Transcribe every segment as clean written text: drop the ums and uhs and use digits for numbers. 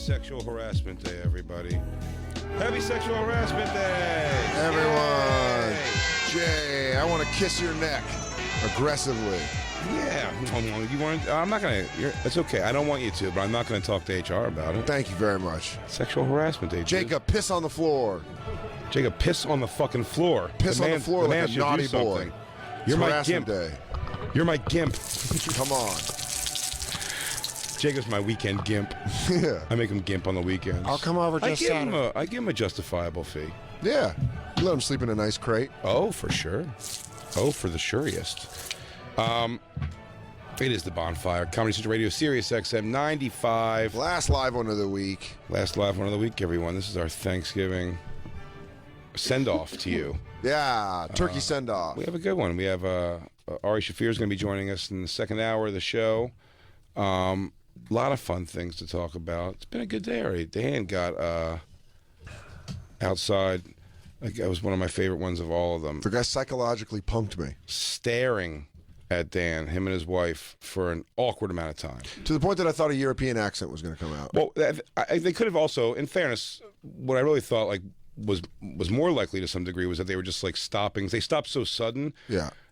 Sexual Harassment Day, everybody. Happy Sexual Harassment Day! Everyone! Yay! Jay, I want to kiss your neck aggressively. Yeah. You want? I'm not going to. It's okay. I don't want you to, but I'm not going to talk to HR about it. Thank you very much. Sexual Harassment Day. Jacob, piss on the floor. Jacob, piss on the fucking floor. Piss on the floor like a naughty boy. You're my harassment gimp. day. You're my gimp. Come on. Jacob's my weekend gimp. Yeah. I make him gimp on the weekends. I'll come over just Saturday. I give him a justifiable fee. Yeah. You let him sleep in a nice crate. Oh, for sure. Oh, for the surest. It is the Bonfire. Comedy Central Radio, Sirius XM 95. Last live one of the week. Last live one of the week, everyone. This is our Thanksgiving send-off to you. Yeah, turkey send-off. We have a good one. We have Ari Shafir is going to be joining us in the second hour of the show. A lot of fun things to talk about. It's been a good day, Ari. Dan got outside. That was one of my favorite ones of all of them. The guy psychologically punked me. Staring at Dan, him and his wife, for an awkward amount of time. To the point that I thought a European accent was going to come out. Well, they could have also, in fairness, what I really thought was more likely to some degree was that they were just like stopping. They stopped so sudden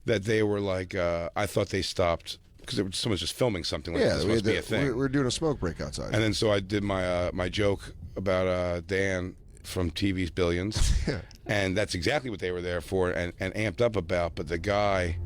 that they were like, I thought they stopped because someone's just filming something like this must be a thing. We were doing a smoke break outside. And then so I did my my joke about Dan from TV's Billions. Yeah. And that's exactly what they were there for and amped up about. But the guy,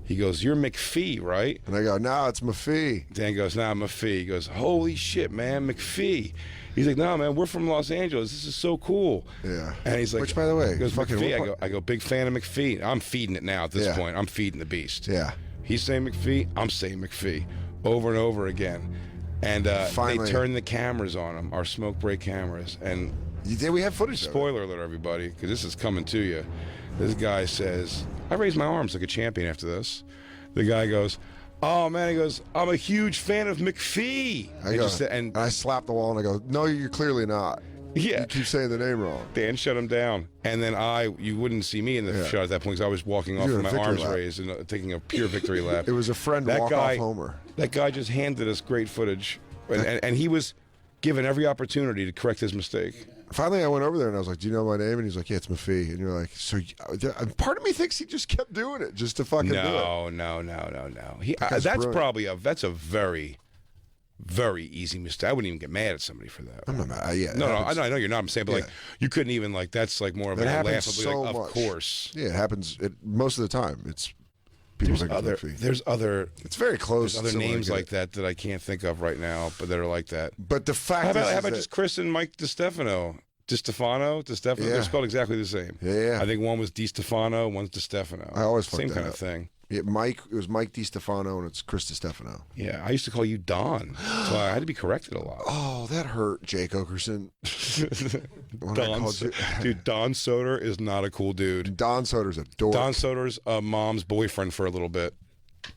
he goes, "You're McPhee, right?" And I go, "No, it's Maffee." Dan goes, "Nah, McPhee." He goes, "Holy shit, man, McPhee." He's like, "No, man, we're from Los Angeles. This is so cool." Yeah. And he's like, which, by the way, he goes, fucking McPhee. I go, big fan of McPhee. I'm feeding it now at this point. I'm feeding the beast. Yeah. He's saying McPhee. I'm saying McPhee, over and over again. And they turned the cameras on him, our smoke break cameras, and. We have footage. Spoiler alert, everybody, because this is coming to you. This guy says, "I raised my arms like a champion after this." The guy goes, "Oh man," he goes, "I'm a huge fan of McPhee." And I slap the wall and I go, "No, you're clearly not. Yeah, you keep saying the name wrong." Dan shut him down, and then you wouldn't see me in the shot at that point because I was walking off with my arms raised and taking a pure victory lap. It was a friend walk-off homer. That guy just handed us great footage, and he was given every opportunity to correct his mistake. Finally, I went over there and I was like, "Do you know my name?" And he's like, "Yeah, it's Maffee." And you're like, "So?" Part of me thinks he just kept doing it just to fucking do it. No. That's probably that's a very, very easy mistake. I wouldn't even get mad at somebody for that. I'm not mad. Yeah. No, I know you're not. I'm saying, but like, you couldn't even like. That's like more of a laugh. So like, much. Of course. Yeah, it happens most of the time. It's people think it's Maffee. There's other. It's very close. There's other names like that I can't think of right now, but that are like that. But the fact how about just Chris and Mike DiStefano? DiStefano? Yeah. They're spelled exactly the same. Yeah. I think one was DiStefano, one's DiStefano. I always same kind of thing. Yeah, it was Mike DiStefano and it's Chris DiStefano. Yeah, I used to call you Don, so I had to be corrected a lot. Oh, that hurt, Jake Okerson. Dude, Don Soder is not a cool dude. Don Soder's a dork. Don Soder's mom's boyfriend for a little bit.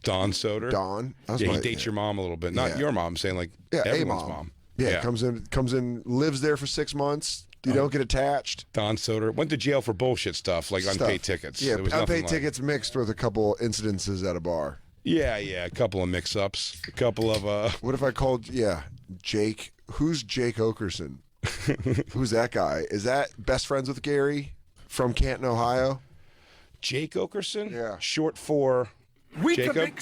Don Soder. Don? Yeah, he dates your mom a little bit. Not your mom, I'm saying like everyone's mom. Yeah, comes in, lives there for 6 months. You don't get attached. Don Soder went to jail for bullshit stuff, like unpaid tickets. Yeah, unpaid tickets mixed with a couple incidences at a bar. Yeah, a couple of mix-ups. A couple of... What if I called, Jake? Who's Jake Okerson? Who's that guy? Is that best friends with Gary from Canton, Ohio? Jake Okerson? Yeah. Short for Jacob?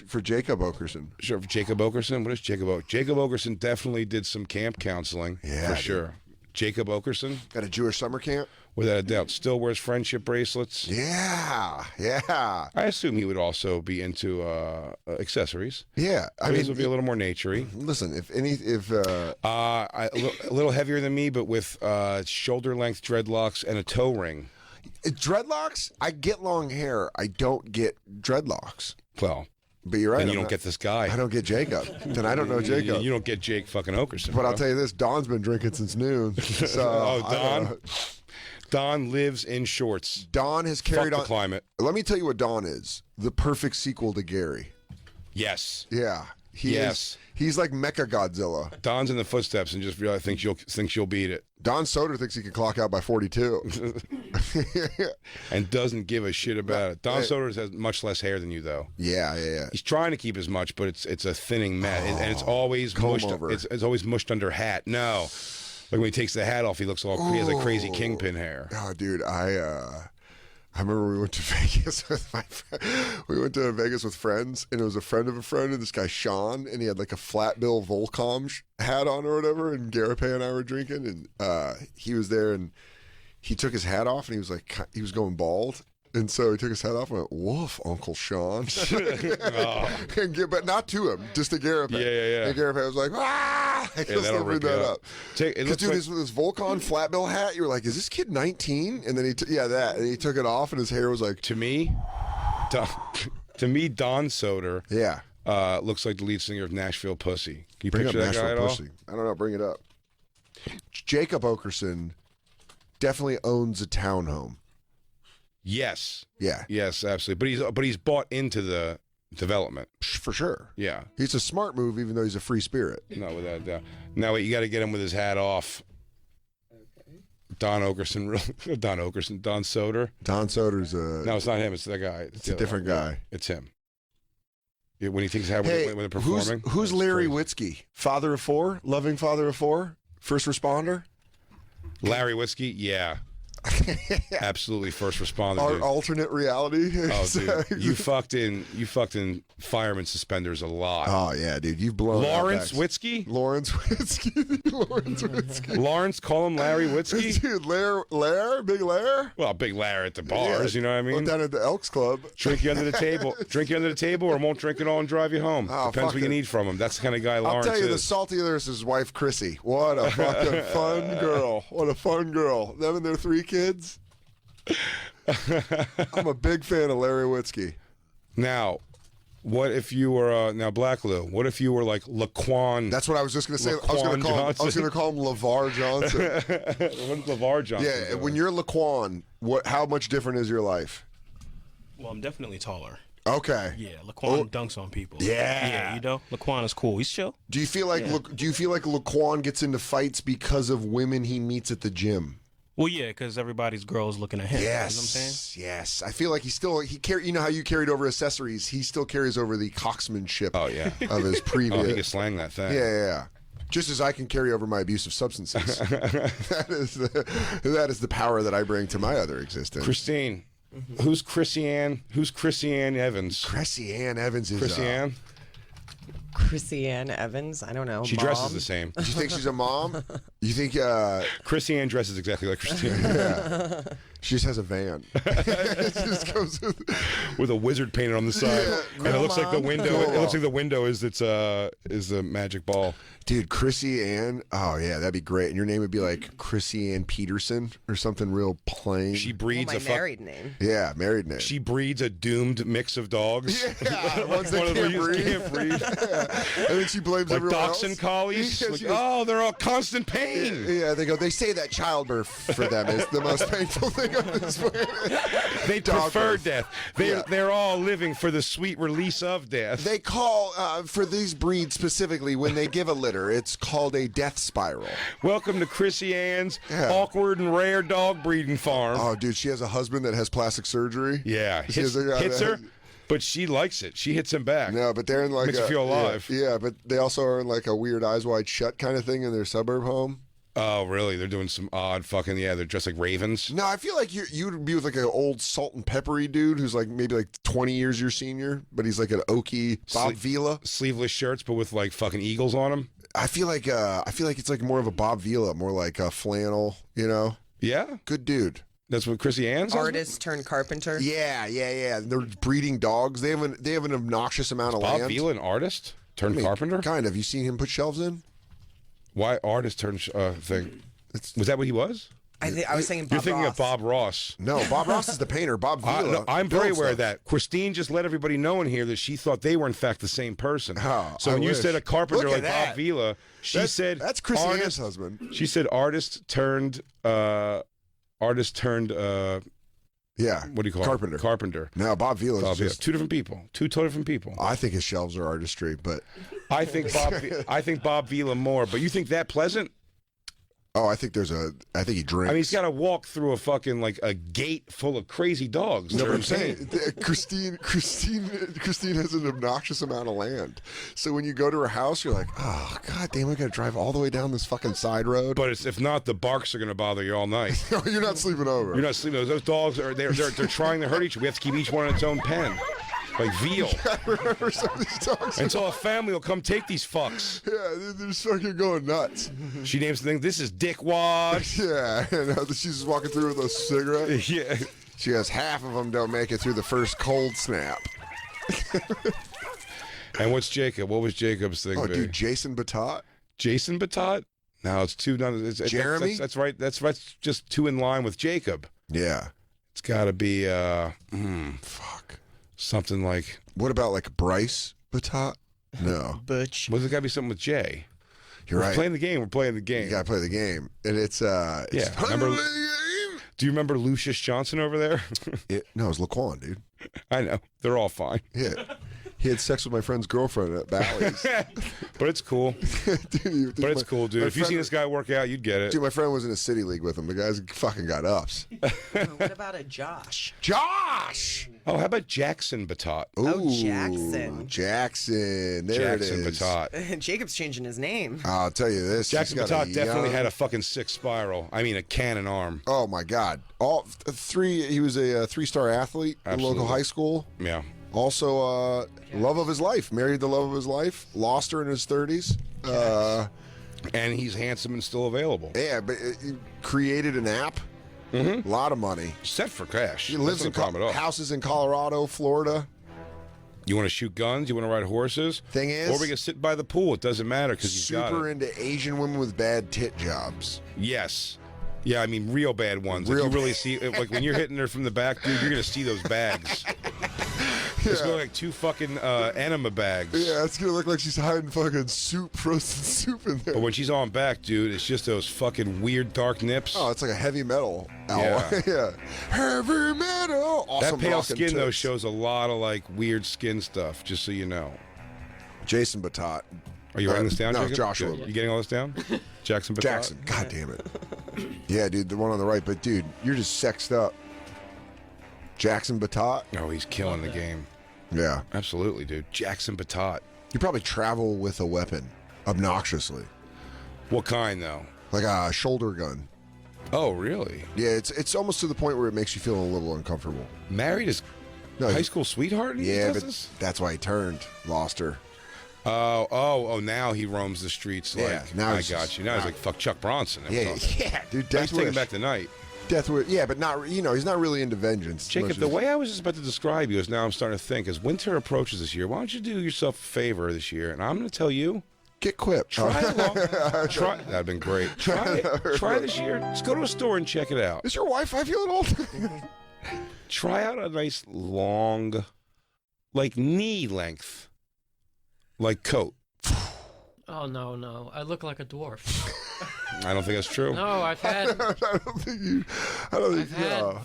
For Jacob Okerson. Sure, for Jacob Okerson? What is Jacob Okerson? Jacob Okerson definitely did some camp counseling, for sure. Jacob Okerson. At a Jewish summer camp? Without a doubt. Still wears friendship bracelets. Yeah. I assume he would also be into accessories. Yeah. His would be a little more naturey. Listen, a little heavier than me, but with shoulder-length dreadlocks and a toe ring. Dreadlocks? I get long hair. I don't get dreadlocks. Well... But you're right. And you don't get this guy. I don't get Jacob. Then I don't know Jacob. You don't get Jake fucking Okerson. But I'll tell you this, Don's been drinking since noon. So Don? Don lives in shorts. Don has carried on. The climate. Let me tell you what Don is. The perfect sequel to Gary. Yes. Yeah. Yes. He's like Mecha Godzilla. Don's in the footsteps and just really thinks you'll beat it. Don Soder thinks he can clock out by 42. And doesn't give a shit about it. Don Soder has much less hair than you, though. Yeah. He's trying to keep as much, but it's a thinning mat, and it's always mushed. over. It's always mushed under hat. No, like when he takes the hat off, he looks all he has like crazy kingpin hair. Oh, dude, I remember we went to Vegas with my friend. We went to Vegas with friends, and it was a friend of a friend, and this guy Sean, and he had like a flat bill Volcom hat on or whatever, and Garapay and I were drinking, and he was there, and he took his hat off, and he was like, he was going bald. And so he took his hat off and went, "Woof, Uncle Sean." But not to him, just to Garapay. Yeah. And Garapay was like, "Ah!" I just that'll bring rip that you up. It Dude, this Volcom flat bill hat, you were like, "Is this kid 19?" And then that. And he took it off, and his hair was like, to me, Don Soder, looks like the lead singer of Nashville Pussy. Can you bring up picture that guy Nashville at Pussy. I don't know. Bring it up. Jacob Okerson definitely owns a townhome. Yes. Yeah. Yes, absolutely. But he's bought into the development. For sure. Yeah. He's a smart move, even though he's a free spirit. No, without doubt. Now wait, you got to get him with his hat off. Okay. Don Soder. Don Soder's No, it's not him. It's the guy. It's a different guy. It's him. Yeah, when he takes his hat when they're performing. Who's Larry Witzke? Father of four? Loving father of four? First responder? Larry Witzke? Yeah. Absolutely, first responder. Our dude. alternate reality. Oh, dude, you fucked in fireman suspenders a lot. Oh yeah, dude, you've blown. Lawrence Witzke. Lawrence Witzke. Lawrence, call him Larry Witzke. Dude, Lair, Big Lair. Well, Big Larry at the bars. Yeah, you know what I mean? Down at the Elks Club. Drink you under the table. Drink you under the table, or won't drink it all and drive you home. Oh, Depends what you need from him. That's the kind of guy Lawrence is. I'll tell you, the salty there is his wife Chrissy. What a fucking fun girl. What a fun girl. Them and their 3 kids. I'm a big fan of Larry Witzke. Now, what if you were now Black Lou? What if you were like Laquan? That's what I was just going to say. I was going to call him LeVar Johnson. What's LeVar Johnson? Yeah, when you're Laquan, how much different is your life? Well, I'm definitely taller. Okay. Yeah, Laquan dunks on people. Yeah. You know, Laquan is cool. He's chill. Do you feel like Laquan gets into fights because of women he meets at the gym? Well, yeah, because everybody's girl is looking at him. Yes, you know what I'm saying? yes. I feel like you know how you carried over accessories. He still carries over the cocksmanship. Oh yeah. Of his previous. Oh, he can slang that thing. Yeah. Just as I can carry over my abusive substances. that is the power that I bring to my other existence. Christine, who's Chrissy Ann Evans? Chrissy Ann Evans is Chrissy Ann. Chrissy Ann Evans. I don't know. She dresses the same. Do you think she's a mom? You think Chrissy Ann dresses exactly like Christine? Yeah. She just has a van. It just comes with a wizard painted on the side, and it looks like the window. It looks like the window is the magic ball. Dude, Chrissy Ann. Oh yeah, that'd be great. And your name would be like Chrissy Ann Peterson or something real plain. She breeds my married name. Yeah, married name. She breeds a doomed mix of dogs. Yeah, ones that can't breed. Yeah. And then she blames like everyone dachshund else. collies. Yeah, like, goes, they're all constant pain. Yeah, they say that childbirth for them is the most painful thing on this planet. They Dog prefer birth. death. They're all living for the sweet release of death. They call for these breeds specifically when they give a litter, it's called a death spiral. Welcome to Chrissy Ann's awkward and rare dog breeding farm. Oh, dude, she has a husband that has plastic surgery. Yeah, hits her, but she likes it. She hits him back. No, but they're in like makes her feel alive. Yeah, but they also are in like a weird Eyes Wide Shut kind of thing in their suburb home. Oh, really? They're doing some odd fucking they're dressed like ravens. No, I feel like you'd be with like an old salt and peppery dude who's like maybe like 20 years your senior, but he's like an oaky Bob Vila. Sleeveless shirts, but with like fucking eagles on them. I feel like it's like more of a Bob Vila, more like a flannel, you know? Yeah. Good dude. That's what Chrissy Ann's artist turned carpenter. Yeah. They're breeding dogs. They have an obnoxious amount of land. Bob Vila an artist turned carpenter? Kind of. You seen him put shelves in? Why artist turned thing? Was that what he was? I was thinking Bob You're thinking Ross. of Bob Ross. No, Bob Ross is the painter. Bob Vila. I'm very aware of that. Christine just let everybody know in here that she thought they were in fact the same person. Oh, so when you said a carpenter like that. Bob Vila, she said that's Chris Ann's husband. She said artist turned Yeah. What do you call Carpenter. it? Carpenter. No, Bob Vila's Bob Vila. just. Two different people. Two totally different people. I think his shelves are artistry, but I think Bob Vila more. But you think that pleasant? I think he drinks. I mean, he's got to walk through a fucking like a gate full of crazy dogs. No, They're but I'm insane. saying Christine has an obnoxious amount of land. So when you go to her house, you're like, oh god damn, we got to drive all the way down this fucking side road. But if not, the barks are going to bother you all night. You're not sleeping over. You're not sleeping. Those dogs are they're trying to hurt each other. We have to keep each one in its own pen, like veal. I remember some of these dogs. Until a family will come take these fucks. Yeah, they're just fucking going nuts. She names the thing. This is Dickwad. Yeah, and she's just walking through with a cigarette. Yeah. She has half of them don't make it through the first cold snap. And what's Jacob? What was Jacob's thing? Oh, be? dude, Jason Batot? Jason Batot? No, it's two. Jeremy? That's right. That's just two in line with Jacob. Yeah. It's got to be Fuck. something like. What about like Bryce Batot? No. Butch. Well, there's got to be something with Jay. You're We're right. playing the game. We're playing the game. You gotta play the game, and it's time to remember- play the game. Do you remember Lucius Johnson over there? No, it's Laquan, dude. I know. They're all fine. Yeah, he had sex with my friend's girlfriend at Bally's. But it's cool. Dude, But it's cool, dude. my If you see friend- this guy work out, you'd get it. Dude, my friend was in a city league with him. The guy's fucking got ups. What about a Josh? Josh. Oh, how about Jackson Batot? Ooh, Jackson. Jackson. There Jackson it is. Batot. Jacob's changing his name. I'll tell you this. Jackson she's got Batot a definitely young- had a fucking six spiral. I mean, a cannon arm. Oh my God! All three. He was a three-star athlete in Absolutely. local high school. Yeah. Also, love of his life. Married the love of his life. Lost her in his 30s. And he's handsome and still available. Yeah, but he created an app. A lot of money. Set for cash. He lives in That's no problem at all. houses in Colorado, Florida. You want to shoot guns? You want to ride horses? Thing is, Or we can sit by the pool. It doesn't matter because he's got super it. into Asian women with bad tit jobs. Yes. Yeah, I mean, real bad ones. Real Like you really see, like when you're hitting her from the back, dude, you're going to see those bags. It's going to like two fucking enema bags. Yeah, it's gonna look like she's hiding fucking soup, frozen soup in there. But when she's on back, dude, it's just those fucking weird dark nips. Oh, it's like a heavy metal album. Yeah. Heavy metal. that Awesome pale rockin' skin, though, tits. shows a lot of like weird skin stuff, just so you know. Jason Batot. Are you writing this down, No, Jacob? Joshua. Good. You getting all this down? Jackson Batot? Jackson. God damn it. Yeah, dude, the one on the right. But, dude, you're just sexed up. Jackson Batot. Oh, he's killing the game. Yeah. Absolutely, dude. Jackson Batot. You probably travel with a weapon obnoxiously. What kind, though? Like a shoulder gun. Oh, really? Yeah, it's almost to the point where it makes you feel a little uncomfortable. Married his No, high he- school sweetheart? and he Yeah, does but this? that's why he turned. Lost her. Oh, now he roams the streets like, Yeah, now I he's got just- you. Now he's like, fuck Chuck Bronson. Yeah, yeah, dude. He's Death taking wish. back the night. Death wish. Yeah, but not. He's not really into vengeance. Jacob, much the as- way I was just about to describe you is now I'm starting to think, as winter approaches this year, why don't you do yourself a favor this year? And I'm going to tell you, get quipped. try along. Try. That'd been great. Try this year. Just go to a store and check it out. Is your Wi-Fi feeling old? Try out a nice long, like knee length, like coat. Oh no, I look like a dwarf. I don't think that's true. No, I've had, I don't think you. I don't I've think. had. No.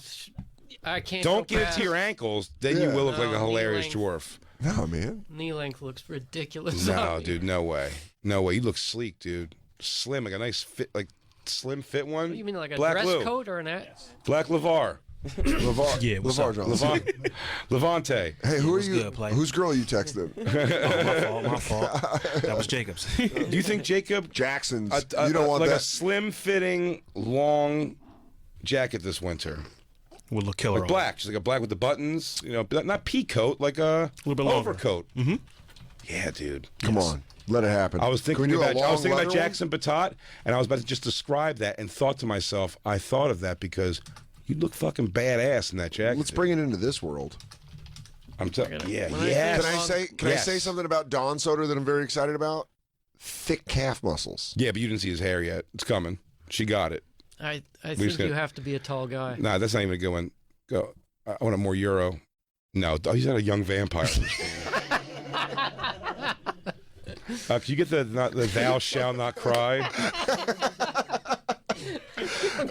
I can't. Don't go get it past- to your ankles. Then you Yeah. will look like a No, knee hilarious length. dwarf. No, man. Knee length looks ridiculous. No, on me. dude, no way. No way. You look sleek, dude. Slim, like a nice fit, like slim fit one. What, you mean like a Black dress Lou. coat or an hat? Black LeVar. LeVar. Yeah, what's LeVar up? Johnson. Levante. Hey, who are What's you? good, player? Whose girl are you texting? My fault. That was Jacob's. Do you think Jacob, Jackson's. a- you don't want like that. a slim fitting, long jacket this winter? With a killer Like black, just like a black with the buttons, you know, but not pea coat, like a little bit longer. overcoat. Mm-hmm. Yeah, dude. Come on, let it happen. I was Can thinking we do a about long letter one? Jackson Batot, and I was about to just describe that, and thought to myself, I thought of that because you look fucking badass in that jacket. Let's bring it into this world. I'm telling. Yeah, When I yes. Can I say? Can Yes. I say something about Dawn Soder that I'm very excited about? Thick calf muscles. Yeah, but you didn't see his hair yet. It's coming. She got it. I just think gonna- you have to be a tall guy. Nah, that's not even a good one. Go. I want a more Euro. No, he's not a young vampire. Can you get the "Thou shalt not cry"?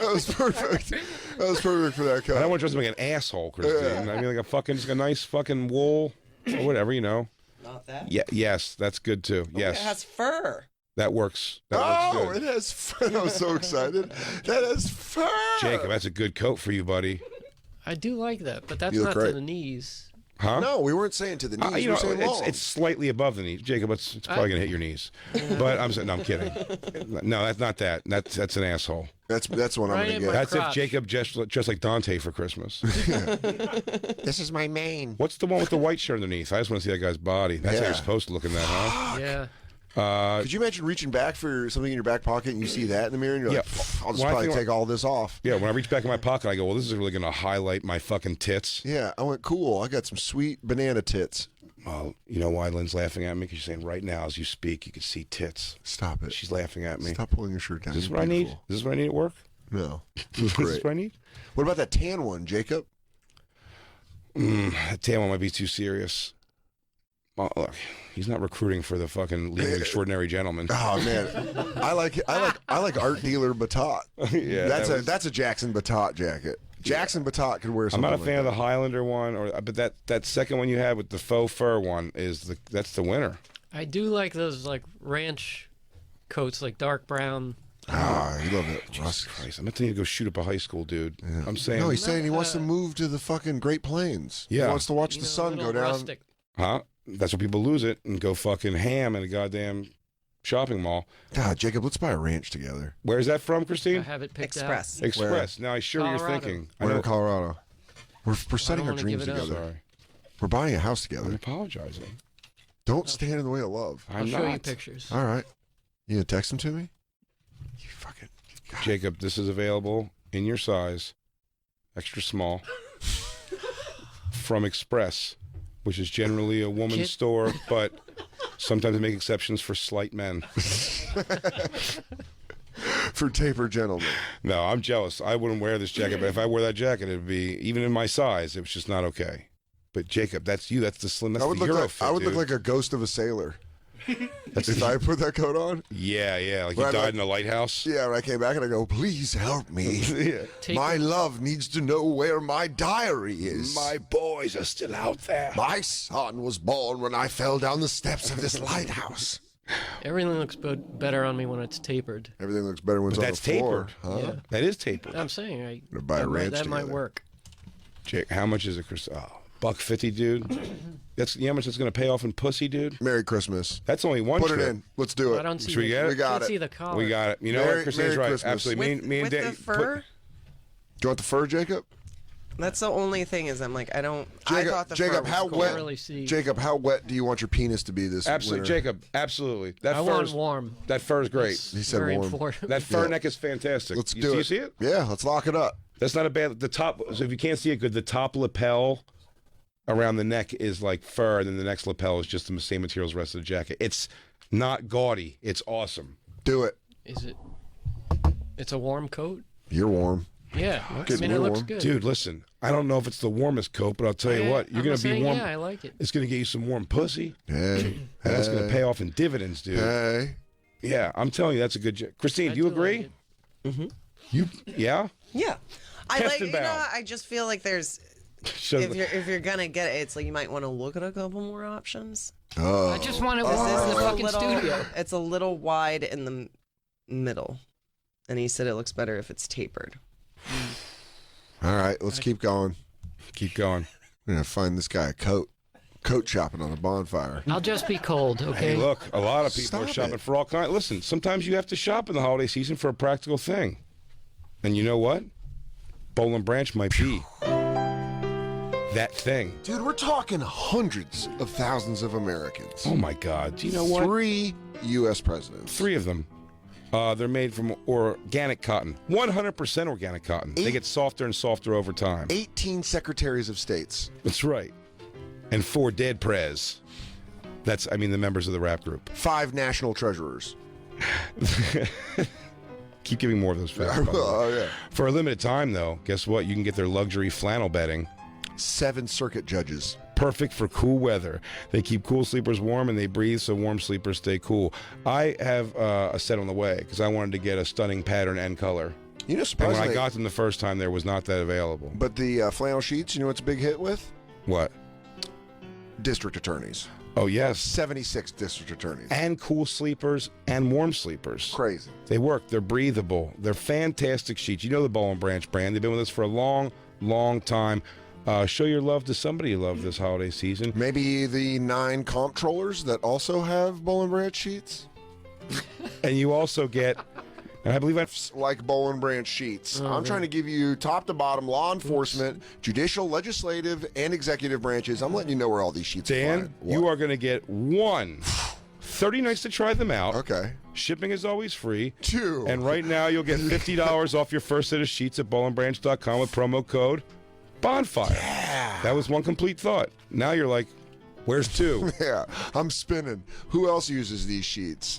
That was perfect. That was perfect for that I cut. don't want to dress like an asshole, Christine. I mean, like a fucking, just a nice fucking wool or whatever, you know. Not that. Yeah, yes, that's good too. Oh, Yes, it has fur. that works. That Oh, works it good. has fur. I was so excited. That has fur. Jacob, that's a good coat for you, buddy. I do like that, but that's You look not great. to the knees. Huh? No, we weren't saying to the knees. You we know, were saying long. it's slightly above the knees. Jacob, it's probably going to hit your knees. But I'm saying, no, I'm kidding. No, that's not that. That's an asshole. That's what I'm Right going in to my get. That's if crotch. Jacob just like Dante for Christmas. This is my main. What's the one with the white shirt underneath? I just want to see that guy's body. That's how Yeah. you're supposed to look in that, huh? Yeah. Could you imagine reaching back for something in your back pocket and you see that in the mirror and you're like, Yeah. "Pff, I'll just Well, I probably think- take all this off. Yeah, when I reach back in my pocket, I go, well, this is really going to highlight my fucking tits. Yeah, I went, cool. I got some sweet banana tits. Well, you know why Lynn's laughing at me? Because she's saying right now, as you speak, you can see tits. Stop it. She's laughing at me. Stop pulling your shirt down. Is this You're what I need? beautiful. Is this what I need at work? No. It was Is this great. what I need? What about that tan one, Jacob? That tan one might be too serious. Well, look, he's not recruiting for the fucking League of Extraordinary Gentlemen. Oh man, I like art dealer Batot. Yeah, that's a Jackson Batot jacket. Jackson Batot could wear I'm something. not a fan of like the Highlander one, but that second one you had with the faux fur one that's the winner. I do like those like ranch coats, like dark brown. Ah, you love it. Jesus Christ, I'm not telling you to go shoot up a high school, dude. I'm saying, No, he's saying he wants to move to the fucking Great Plains. Yeah. He wants to watch You the know, sun a go little down. rustic. huh? That's where people lose it and go fucking ham in a goddamn shopping mall. God, Jacob, let's buy a ranch together. Where's that from, I Christine? have it picked Express. Express. Now I sure what you're Colorado. thinking. I We're know. in Colorado. We're setting our wanna dreams give it up. together. Sorry, We're buying a house I'm together. apologizing. Don't stand in the way of love. I'll I'm show you not. pictures. All right. You gonna text them to me? You fucking. God. Jacob, this is available in your size, extra small, from Express, which is generally a woman's Kid- store, but sometimes they make exceptions for slight men. For taper gentlemen. No, I'm jealous. I wouldn't wear this jacket, but if I wore that jacket, it'd be, even in my size, it was just not okay. But Jacob, that's you. That's the slim. That's I would the look Euro like fit, I would look dude. like a ghost of a sailor That's if I put that coat on. yeah, like you Right, died like- in a lighthouse. Yeah, when I came back and I go, please help me. Yeah. Take My love needs to know where my diary is. My boys are still out there. My son was born when I fell down the steps of this lighthouse. Everything looks better on me when it's tapered. Everything looks better when it's But on the that's floor. tapered. Huh? Yeah. That is tapered. I'm saying I Gonna buy a that might- ranch that might together. work. Jake, how much is it, Chris? Oh, $150, dude. That's how much it's going to pay off in pussy, dude. Merry Christmas. That's only one Put trip. it in. Let's do I it. don't see. Should we the, get it? We got can't it. see the collar. We got it. You know Merry- what? Christine's Merry right. Christmas. Absolutely. With, me and with Dan. the fur, Do you want the fur, Jacob? that's the only thing is I'm like, I don't. I Jacob, thought the Jacob, fur was how cool. wet? Can't really see. Jacob, how wet do you want your penis to be this Absolutely, winter? Jacob. Absolutely. That I fur want is warm. that fur is great. He said Very warm. important. That fur Yeah. neck is fantastic. Let's you, do it. You see it? Yeah, let's lock it up. That's not a bad. The top. So if you can't see it good, the top lapel around the neck is like fur, and then the next lapel is just the same material as the rest of the jacket. It's not gaudy. It's awesome. Do it. Is it? It's a warm coat. You're warm. Yeah, I Getting mean it real looks warm. good. Dude, listen. I don't know if it's the warmest coat, but I'll tell you what. You're I'm going to be saying, warm. Yeah, I like it. It's going to get you some warm pussy, Hey. and that's going to pay off in dividends, dude. Hey. Yeah, I'm telling you, that's a good. Christine, I do you do like agree? it. You, yeah. Yeah, I like. You know, Kestenbaum. I just feel like there's. So- If you're gonna get it, it's like you might want to look at a couple more options. Oh. I just want it This in is the a fucking little. studio. It's a little wide in the middle, and he said it looks better if it's tapered. All right, let's keep going. Keep going. We're gonna find this guy a coat. Coat shopping on a bonfire. I'll just be cold, okay? Hey, look, a lot of people are Stop shopping it. for all kinds. Listen, sometimes you have to shop in the holiday season for a practical thing, and you know what? Bowl and Branch might be that thing. Dude, we're talking hundreds of thousands of Americans. Oh my God! Do you know what? 3 U.S. presidents. 3 of them. They're made from organic cotton, 100% organic cotton. They get softer and softer over time. 18 secretaries of states. That's right. And 4 dead pres. That's, I mean, the members of the rap group. 5 national treasurers. Keep giving more of those facts. by the way. Oh, yeah. For a limited time, though, guess what? You can get their luxury flannel bedding. 7 circuit judges. Perfect for cool weather. They keep cool sleepers warm and they breathe so warm sleepers stay cool. I have a set on the way because I wanted to get a stunning pattern and color You know, And when surprisingly, I got them the first time, there was not that available. but the flannel sheets, you know what's a big hit with? What? District attorneys. Oh, yes. 76 district attorneys. And cool sleepers and warm sleepers. Crazy. They work. They're breathable. They're fantastic sheets. You know the Bowl and Branch brand. They've been with us for a long, long time. Show your love to somebody you love this holiday season. Maybe the 9 comptrollers that also have Boll and Branch sheets? And you also get, and I believe Like Boll and Branch sheets. I'm trying to give you top to bottom law enforcement, judicial, legislative, and executive branches. I'm letting you know where all these sheets are. Dan, flying. you What? are going to get 1, 30 nights to try them out. Okay. Shipping is always free. 2. And right now you'll get $50 off your first set of sheets at bowlandbranch.com with promo code Bonfire. Yeah. That was one complete thought. Now you're like, where's 2? Yeah, I'm spinning. Who else uses these sheets?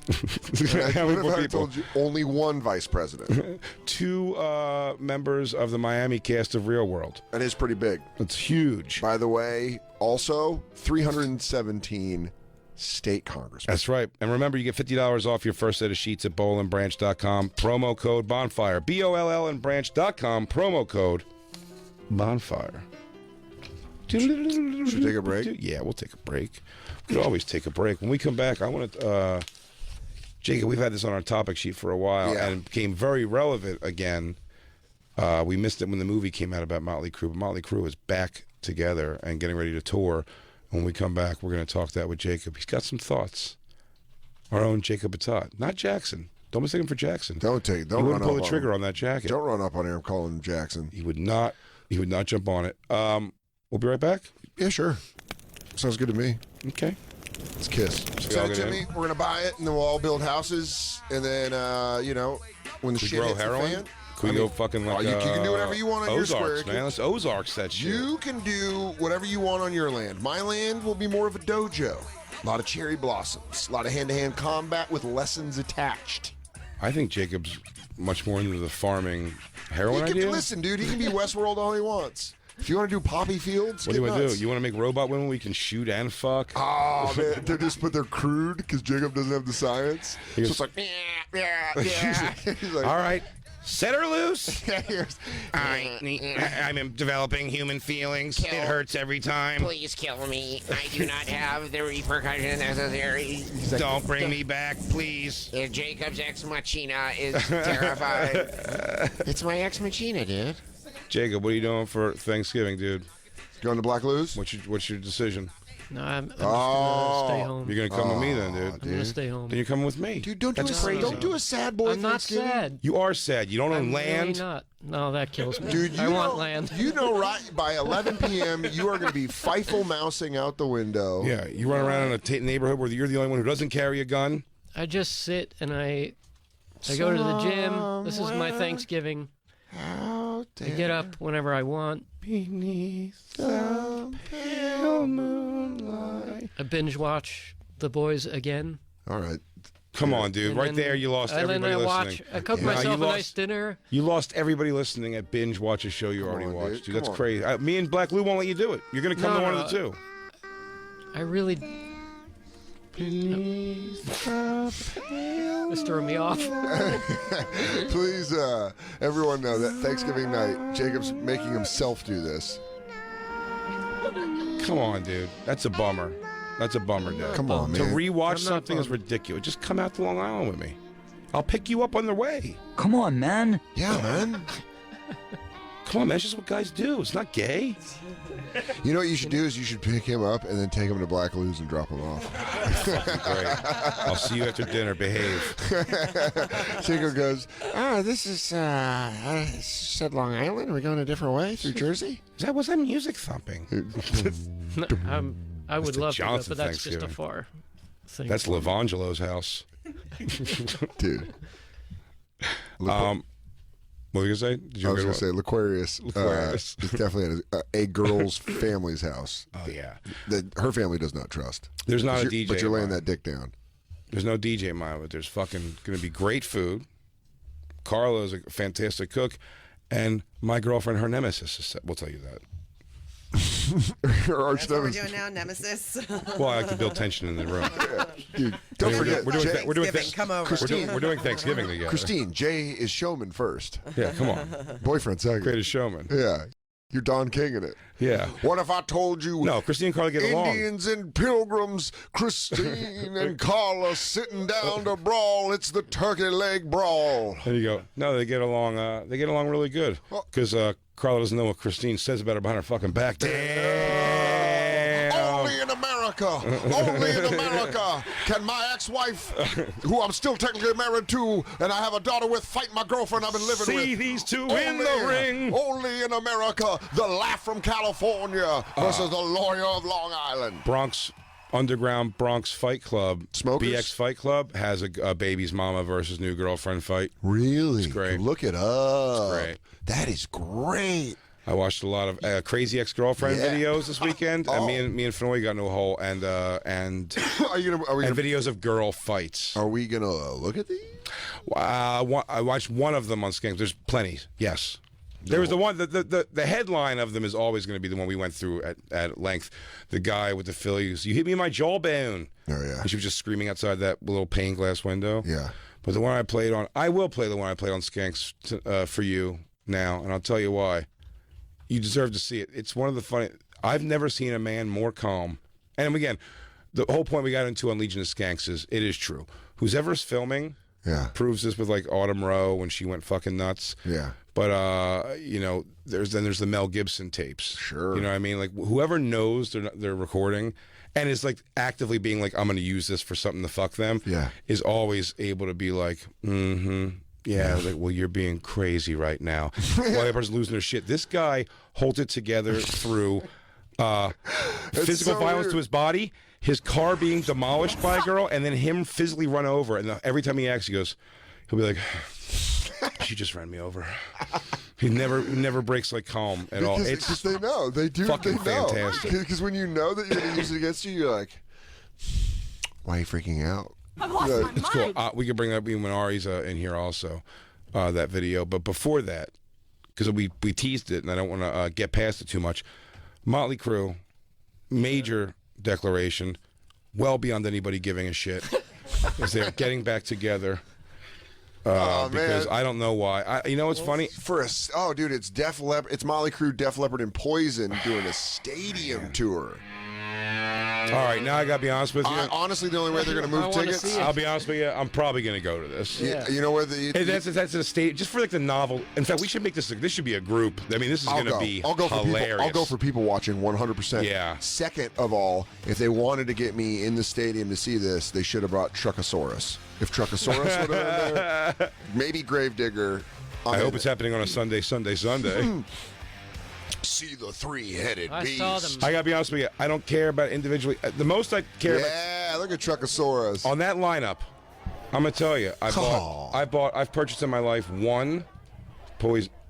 How many What more if I people? told you only one vice president? 2 members of the Miami cast of Real World. That is pretty big. It's huge. By the way, also 317 state congressmen. That's right. And remember, you get $50 off your first set of sheets at bowlandbranch.com. Promo code Bonfire. BOLL and branch.com. Promo code Bonfire. Should we take a break? Yeah, we'll take a break. We could always take a break. When we come back, I want to... Jacob, we've had this on our topic sheet for a while, Yeah. and it became very relevant again. We missed it when the movie came out about Motley Crue, but Motley Crue is back together and getting ready to tour. When we come back, we're going to talk that with Jacob. He's got some thoughts. Our own Jacob Batat. Not Jackson. Don't mistake him for Jackson. Don't He run wouldn't up pull the on trigger him. on that jacket. Don't run up on him calling him Jackson. He would not jump on it. We'll be right back. Yeah, sure. Sounds good to me. Okay. Let's kiss. all Send it get to in? me. We're gonna buy it, and then we'll all build houses. And then, when the We shit grow hits heroin? the fan, Can we go fucking like you can do whatever you want on your Ozarks, square. man. Let's Ozarks that shit. You can do whatever you want on your land. My land will be more of a dojo. A lot of cherry blossoms. A lot of hand-to-hand combat with lessons attached. I think Jacob's much more into the farming heroin He can, idea. listen, dude. He can be Westworld all he wants. If you want to do poppy fields, What do you get want to nuts. do? You want to make robot women we can shoot and fuck? Oh man, they're crude because Jacob doesn't have the science. So Here's- it's like, yeah. He's like, All right, set her loose. here's- I'm developing human feelings. It hurts every time. Please kill me. I do not have the repercussion necessary. Don't bring me back, please. Jacob's ex machina is terrified. It's my ex machina, dude. Jacob, what are you doing for Thanksgiving, dude? Going to Black Lou's? What's your decision? No, I'm just gonna stay home. You're gonna come with me then, dude. I'm gonna stay home. Then you're coming with me. Dude, don't do That's a crazy. don't do a sad boy I'm not Thanksgiving. sad. You are sad. You don't own I'm land. really not. No, that kills me. Dude, I want land. You know, right by 11 p.m., you are going to be Feifel mousing out the window. Yeah, you run around in a neighborhood where you're the only one who doesn't carry a gun. I just sit and I go to the gym. This is my Thanksgiving. Out I there get up whenever I want. Beneath the pale moonlight. I binge watch The Boys again. All right. Come on, dude. And Right then- there, you lost and then everybody I listening. watch. I cook No, myself you a lost- nice dinner. You lost everybody listening at binge watch a show you already on, watched, dude. dude. Come That's on. crazy. Me and Black Lou won't let you do it. You're gonna come No, to one no. of the two. I really. This threw me off. Please, everyone know that Thanksgiving night, Jacob's making himself do this. Come on, dude. That's a bummer. That's a bummer, dude. Come on, To man. rewatch I'm not something is bummed. ridiculous. Just come out to Long Island with me. I'll pick you up on the way. Come on, man. Yeah, man. Come on, man. It's just what guys do. It's not gay. You know what you should do is you should pick him up and then take him to Black Lou's and drop him off. Great. I'll see you after dinner. Behave. Jacob goes, This is said Long Island. Are we going a different way through Jersey? Was that music thumping? I would love to, go, Johnson but that's just a Thanksgiving. far thing. That's Levangelo's house. dude. What were you gonna say? Did you I was agree going to with- say, L'Aquarius L'Aquarius. is definitely at a girl's family's house Oh yeah. that her family does not trust. There's not a But you're- DJ. But you're laying in mine. that dick down. There's no DJ in mine, but there's fucking gonna be great food. Carla's a fantastic cook, and my girlfriend, her nemesis, we'll tell you that. or Arch That's what we're Nemesis. doing now, Nemesis. Well, I like to build tension in the room. Dude, don't forget, we're doing Jay, we're doing Thanksgiving, come over. we're doing Thanksgiving together. Christine, Jay is showman first. Yeah, come on. Boyfriend second. Greatest showman. Yeah. You're Don King in it. Yeah. What if I told you No, Christine and Carla get along. Indians and pilgrims, Christine and Carla sitting down to brawl. It's the turkey leg brawl. There you go. No, they get along. They get along really good because Carla doesn't know what Christine says about her behind her fucking back. Damn. Only in America, only in America can my ex-wife, who I'm still technically married to, and I have a daughter with, fight my girlfriend I've been living with. See these two in the ring. Only in America, the laugh from California versus the lawyer of Long Island. Bronx Underground Bronx Fight Club, Smokers? BX Fight Club has a baby's mama versus new girlfriend fight. Really? It's great. Look it up. It's great. That is great. I watched a lot of Crazy Ex-Girlfriend Yeah. videos this weekend, and Oh. me and Fenoy got into a hole, and Are we and gonna videos of girl fights. Are we gonna look at these? I watched one of them on Skanks. There's plenty. Yes. There was the one. The headline of them is always going to be the one we went through at length. The guy with the Phillies. You hit me in my jawbone. Oh yeah. And she was just screaming outside that little pane glass window. Yeah. But the one I played on, I will play the one I played on Skanks for you now, and I'll tell you why. You deserve to see it. It's one of the funny. I've never seen a man more calm. And again, the whole point we got into on Legion of Skanks is it is true. Who's ever's filming Yeah. proves this with like Autumn Rowe when she went fucking nuts. Yeah. But you know, there's the Mel Gibson tapes. Sure. You know what I mean? Like whoever knows they're recording and is like actively being like, I'm going to use this for something to fuck them. Yeah. Is always able to be like, yeah, like, well, you're being crazy right now. While the other person's losing their shit. This guy holds it together through physical so violence weird. to his body, his car being demolished by a girl, and then him physically run over. And every time he acts, he'll be like, she just ran me over. He never breaks like calm at all. Because It's just they know. They do. fucking they know. fantastic. Because when you know that you're going to use it against you, you're like, why are you freaking out? I've lost my It's cool. mind. We could bring up when Ari's in here also, that video. But before that, because we teased it, and I don't want to get past it too much. Motley Crue, major declaration, well beyond anybody giving a shit, is they're getting back together. Because man. I don't know why. You know what's funny? Dude, it's it's Motley Crue, Def Leppard, and Poison doing a stadium tour. All right, now I gotta be honest with you. Honestly, the only way they're going to I move wanna tickets. see it. I'll be honest with you. I'm probably gonna go to this. Yeah. You know where the Hey, that's a state just for like the novel. In fact, we should make this. This should be a group. I mean, this is I'll gonna go. be I'll go for hilarious. people. I'll go for people watching 100%. Yeah. Second of all, if they wanted to get me in the stadium to see this, they should have brought Truckosaurus. If Truckosaurus would have been there, maybe Gravedigger. I hope it's happening on a Sunday. See the three-headed I beast. saw them. I gotta be honest with you. I don't care about individually. The most I care about Yeah, look at Truckosaurus. on that lineup. I'm gonna tell you. I've purchased in my life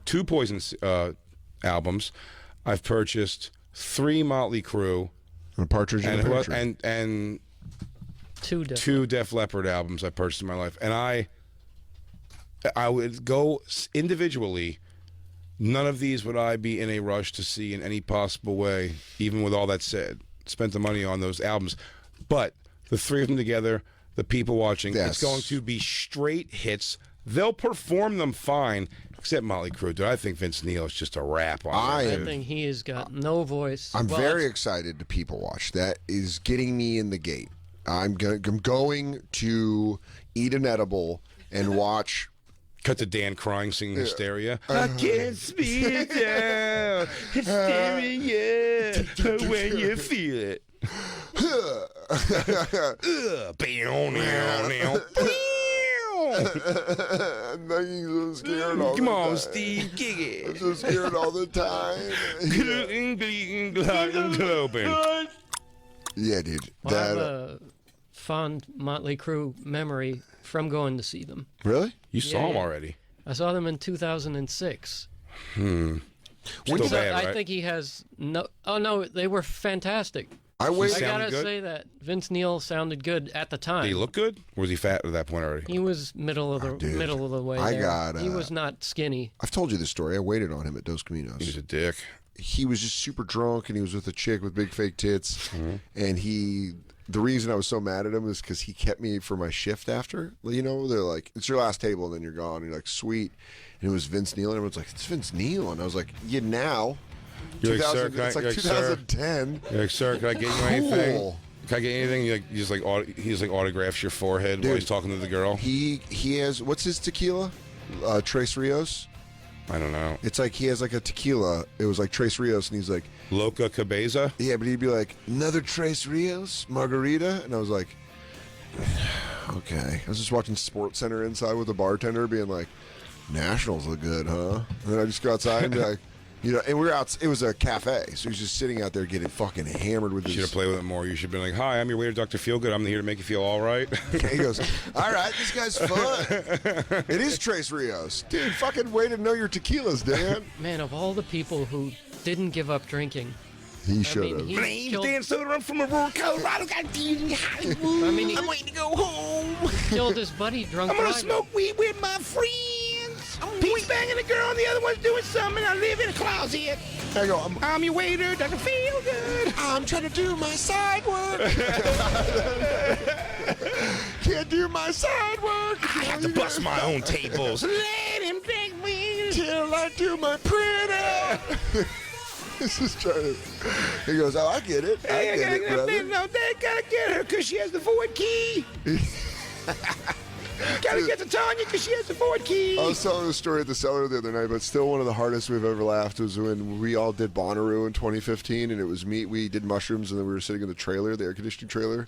two Poison albums. I've purchased 3 Motley Crue And a partridge in and a pear tree. and Two different. 2 Def Leppard albums I purchased in my life, and I would go individually. None of these would I be in a rush to see in any possible way, even with all that said. Spent the money on those albums. But the 3 of them together, the people watching, Yes. it's going to be straight hits. They'll perform them fine, except Motley Crue. Dude, I think Vince Neil is just a rap on I that, I dude. think he has got no voice. I'm Well, very it's- excited to people watch. That is getting me in the gate. I'm going to eat an edible and watch. Cut to Dan crying, singing Hysteria. I can't speak it down. Hysteria. When you feel it. I'm making so scared all Come the on, time. Steve, kick I'm it. so scared all the time. Yeah, dude. Well, I have That a fond Motley Crue memory from going to see them. really? You saw Yeah, him yeah. already. I saw them in 2006. Still So bad, I right? think he has no. Oh no, they were fantastic. I I wait. sounded gotta good? say that Vince Neil sounded good at the time. Did he look good? Or was he fat at that point already? He was middle of the dude. middle of the way. I there. got, He was not skinny. I've told you this story. I waited on him at Dos He was Caminos. a dick. he was just super drunk, and he was with a chick with big fake tits, and the reason I was so mad at him is because he kept me for my shift after. You know, they're like, it's your last table, and then you're gone. And you're like, sweet. And it was Vince Neil, and everyone's like, it's Vince Neil. And I was like, yeah, now. You're like, sir, It's like 2010. You're like, sir, can I get you anything? Can I get anything? He just like autographs your forehead while he's talking to the girl. He has, what's his tequila? Tres Rios. I don't know. It's like he has like a tequila. It was like Tres Rios, and he's like, Loca Cabeza. yeah, but he'd be like, another Tres Rios margarita, and I was like, okay. I was just watching Sports Center inside with the bartender, being like, Nationals look good, huh? And then I just go outside and be like, you know, and we were out. It was a cafe, so he was just sitting out there getting fucking hammered with You should have his. played with it more. You should have been like, hi, I'm your waiter, Dr. Feelgood. I'm here to make you feel all right. He goes, all right, this guy's fun. It is Tres Rios, dude. Fucking way to know your tequilas, Dan. Man, of all the people who didn't give up drinking, He should mean, have. he- My name's Dan Soder. I'm from a rural Colorado. I mean, he I'm waiting to go home. killed his buddy drunk I'm gonna driving. smoke weed with my friends. Pete's banging a girl, and the other one's doing something. I live in a closet. I go, I'm your waiter, Dr. Feelgood. I'm trying to do my side work. Can't do my side work. I have to bust my own tables. Let him take me. Till I do my printout. This is trying to. He goes, oh, I get it. I get it, brother. No, they gotta get her because she has the void key. Gotta get to Tanya because she has the void key. I was telling a story at the cellar the other night, but still one of the hardest we've ever laughed was when we all did Bonnaroo in 2015, and it was me. We did mushrooms, and then we were sitting in the trailer, the air conditioning trailer.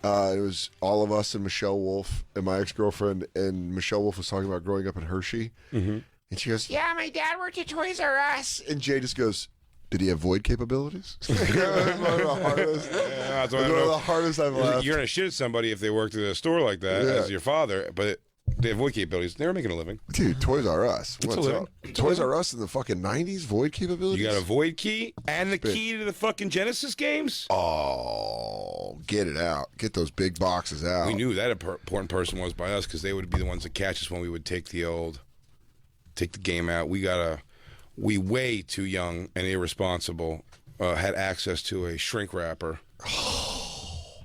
It was all of us and Michelle Wolf and my ex-girlfriend, and Michelle Wolf was talking about growing up in Hershey. Mm-hmm. And she goes, Yeah, my dad worked at Toys R Us. and Jay just goes, did he have void capabilities? It was one of the hardest. That's It what I was one of know. the hardest I've laughed. You're gonna shit at somebody if they worked at a store like that Yeah. as your father, but they have void capabilities. They were making a living. Dude, Toys R Us. a What's living. up? It's a Toys living. R Us in the fucking 90s? Void capabilities? You got a void key and the Big. key to the fucking Genesis games. Oh, get it out. Get those big boxes out. We knew that important person was by us because they would be the ones that catch us when we would take the game out. We way too young and irresponsible had access to a shrink wrapper.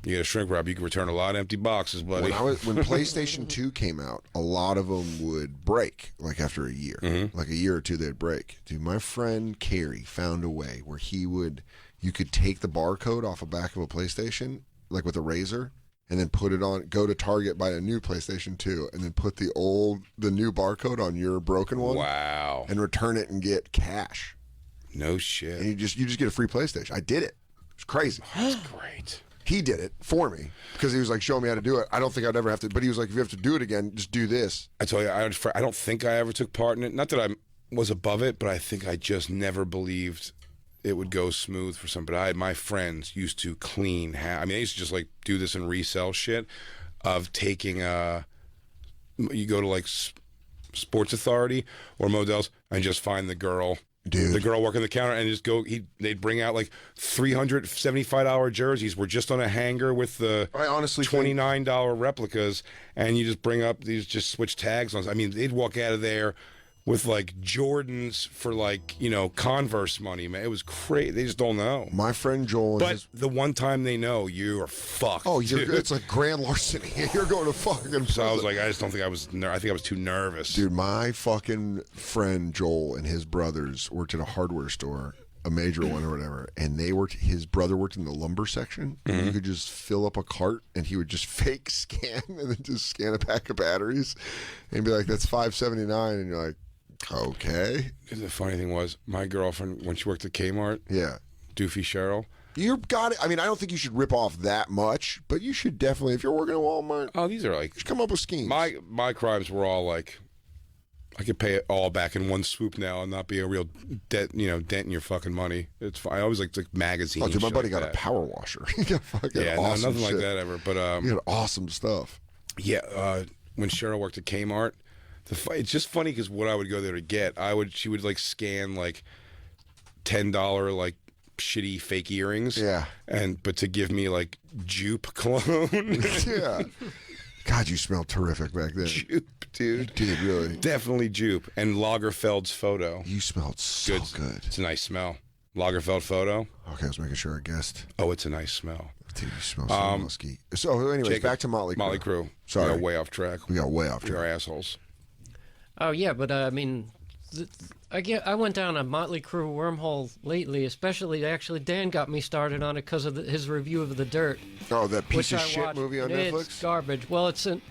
You get a shrink wrapper, you can return a lot of empty boxes, buddy. When PlayStation 2 came out, a lot of them would break, like after a year. Mm-hmm. Like a year or two, they'd break. Dude, my friend Carrie found a way where you could take the barcode off the back of a PlayStation, like with a razor, and then put it on, go to Target, buy a new PlayStation 2, and then put the new barcode on your broken one. Wow. And return it and get cash. No shit. And you just get a free PlayStation. I did it. It's crazy. That's great. He did it for me because he was like showing me how to do it. I don't think I'd ever have to, but he was like, if you have to do it again, just do this. I tell you, I don't think I ever took part in it. Not that I was above it, but I think I just never believed it would go smooth for some. But my friends used to clean. I mean, they used to just like do this and resell shit of taking you go to like Sports Authority or Modell's and just find the girl. Dude. The girl working the counter and just go. They'd bring out like $375 jerseys. We're just on a hanger with the I honestly think- $29 replicas, and you just bring up these, just switch tags on. I mean, they'd walk out of there with like Jordans for like Converse money, man. It was crazy. They just don't know. My friend Joel, and But his, the one time they know, you are fucked. dude. it's like grand larceny. You're going to fucking. So I was prison. like, I just don't think I was. I think I was too nervous. Dude, my fucking friend Joel and his brothers worked at a hardware store, a major one or whatever, and his brother worked in the lumber section, and Mm-hmm. you could just fill up a cart, and he would just fake scan and then just scan a pack of batteries, and be like, "That's $5.79," and you're like, "Okay, The funny thing was, my girlfriend, when she worked at Kmart, yeah." Doofy Cheryl. You got it. I mean, I don't think you should rip off that much, but you should definitely, if you're working at Walmart, Oh, these are like just come up with schemes. my crimes were all like, I could pay it all back in one swoop now and not be a real dent in your fucking money. It's fine. I always like magazines. Oh, dude, my shit buddy like got a that. power washer. He got fucking Yeah, awesome nothing like shit. that ever. But He got awesome stuff. yeah, when Cheryl worked at Kmart, it's just funny because what I would go there to get, she would like scan like $10 like shitty fake earrings. Yeah. But to give me like Jupe cologne. Yeah. God, you smelled terrific back then. Jupe, dude. You did, really. Definitely Jupe. And Lagerfeld's photo. You smelled so good. It's a nice smell. Lagerfeld photo. Okay, I was making sure I guessed. Oh, it's a nice smell. Dude, you smell so musky. So, anyways, Jacob, back to Motley Crue. Motley Crue. Sorry. We got way off track. We got way off We are track. assholes. Oh yeah, but I mean, I went down a Motley Crue wormhole lately. Especially, actually, Dan got me started on it because of his review of The Dirt, Oh, that piece which of I shit watched. movie on It's Netflix? garbage. Well, it's an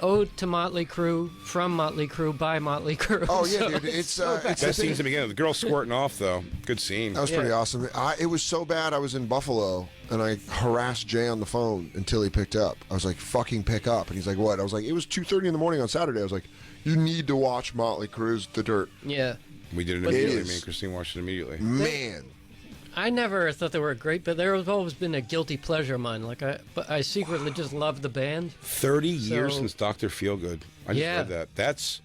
ode to Motley Crue, from Motley Crue, by Motley Crue. Oh, yeah, So dude. It's the Best thing- scenes to begin with. The girl squirting off, though. Good scene. That was pretty awesome. It was so bad. I was in Buffalo and I harassed Jay on the phone until he picked up. I was like, "Fucking pick up!" And he's like, "What?" I was like, "It was 2:30 in the morning on Saturday." I was like, "You need to watch Motley Crue's The Dirt." Yeah. We did it But immediately. is- Me and Christine watched it immediately. Man, I never thought they were great, but there has always been a guilty pleasure of mine. But I secretly just love the band. 30 years So- since Dr. Feelgood. I just Yeah. read that. That's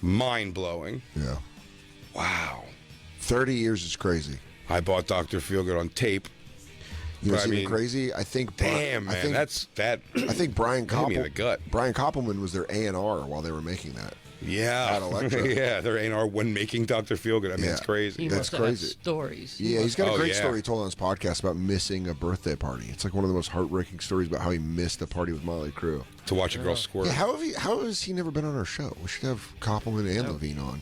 mind-blowing. yeah, Wow. 30 years is crazy. I bought Dr. Feelgood on tape. You know, But what's I even mean, crazy. I think. Damn, man. I think, I think Brian hit me in the Koppel, gut. Brian Koppelman was their A&R while they were making that. Yeah. At Elektra. Yeah, there ain't our when making Dr. Feelgood. I mean, it's Yeah. crazy. He That's must have had crazy. stories. Yeah, he's got a Oh, great yeah. story he told on his podcast about missing a birthday party. It's like one of the most heartbreaking stories about how he missed a party with Motley Crue. To watch a girl squirt. Yeah, how has he never been on our show? We should have Koppelman and Levine on.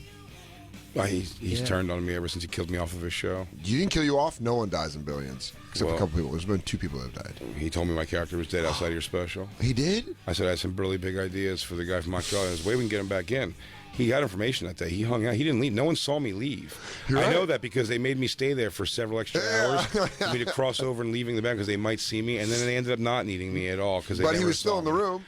He's turned on me ever since he killed me off of his show. You didn't kill you off. No one dies in Billions except for Well- a couple people. There's been 2 people that have died. He told me my character was dead outside of your special. He did? I said I had some really big ideas for the guy from Montreal. There's a way we can get him back in. He got information that day. He hung out. He didn't leave. No one saw me leave. You're I right. know that because they made me stay there for several extra hours for me to cross over and leaving the band because they might see me. And then they ended up not needing me at all because. But he was still in the room.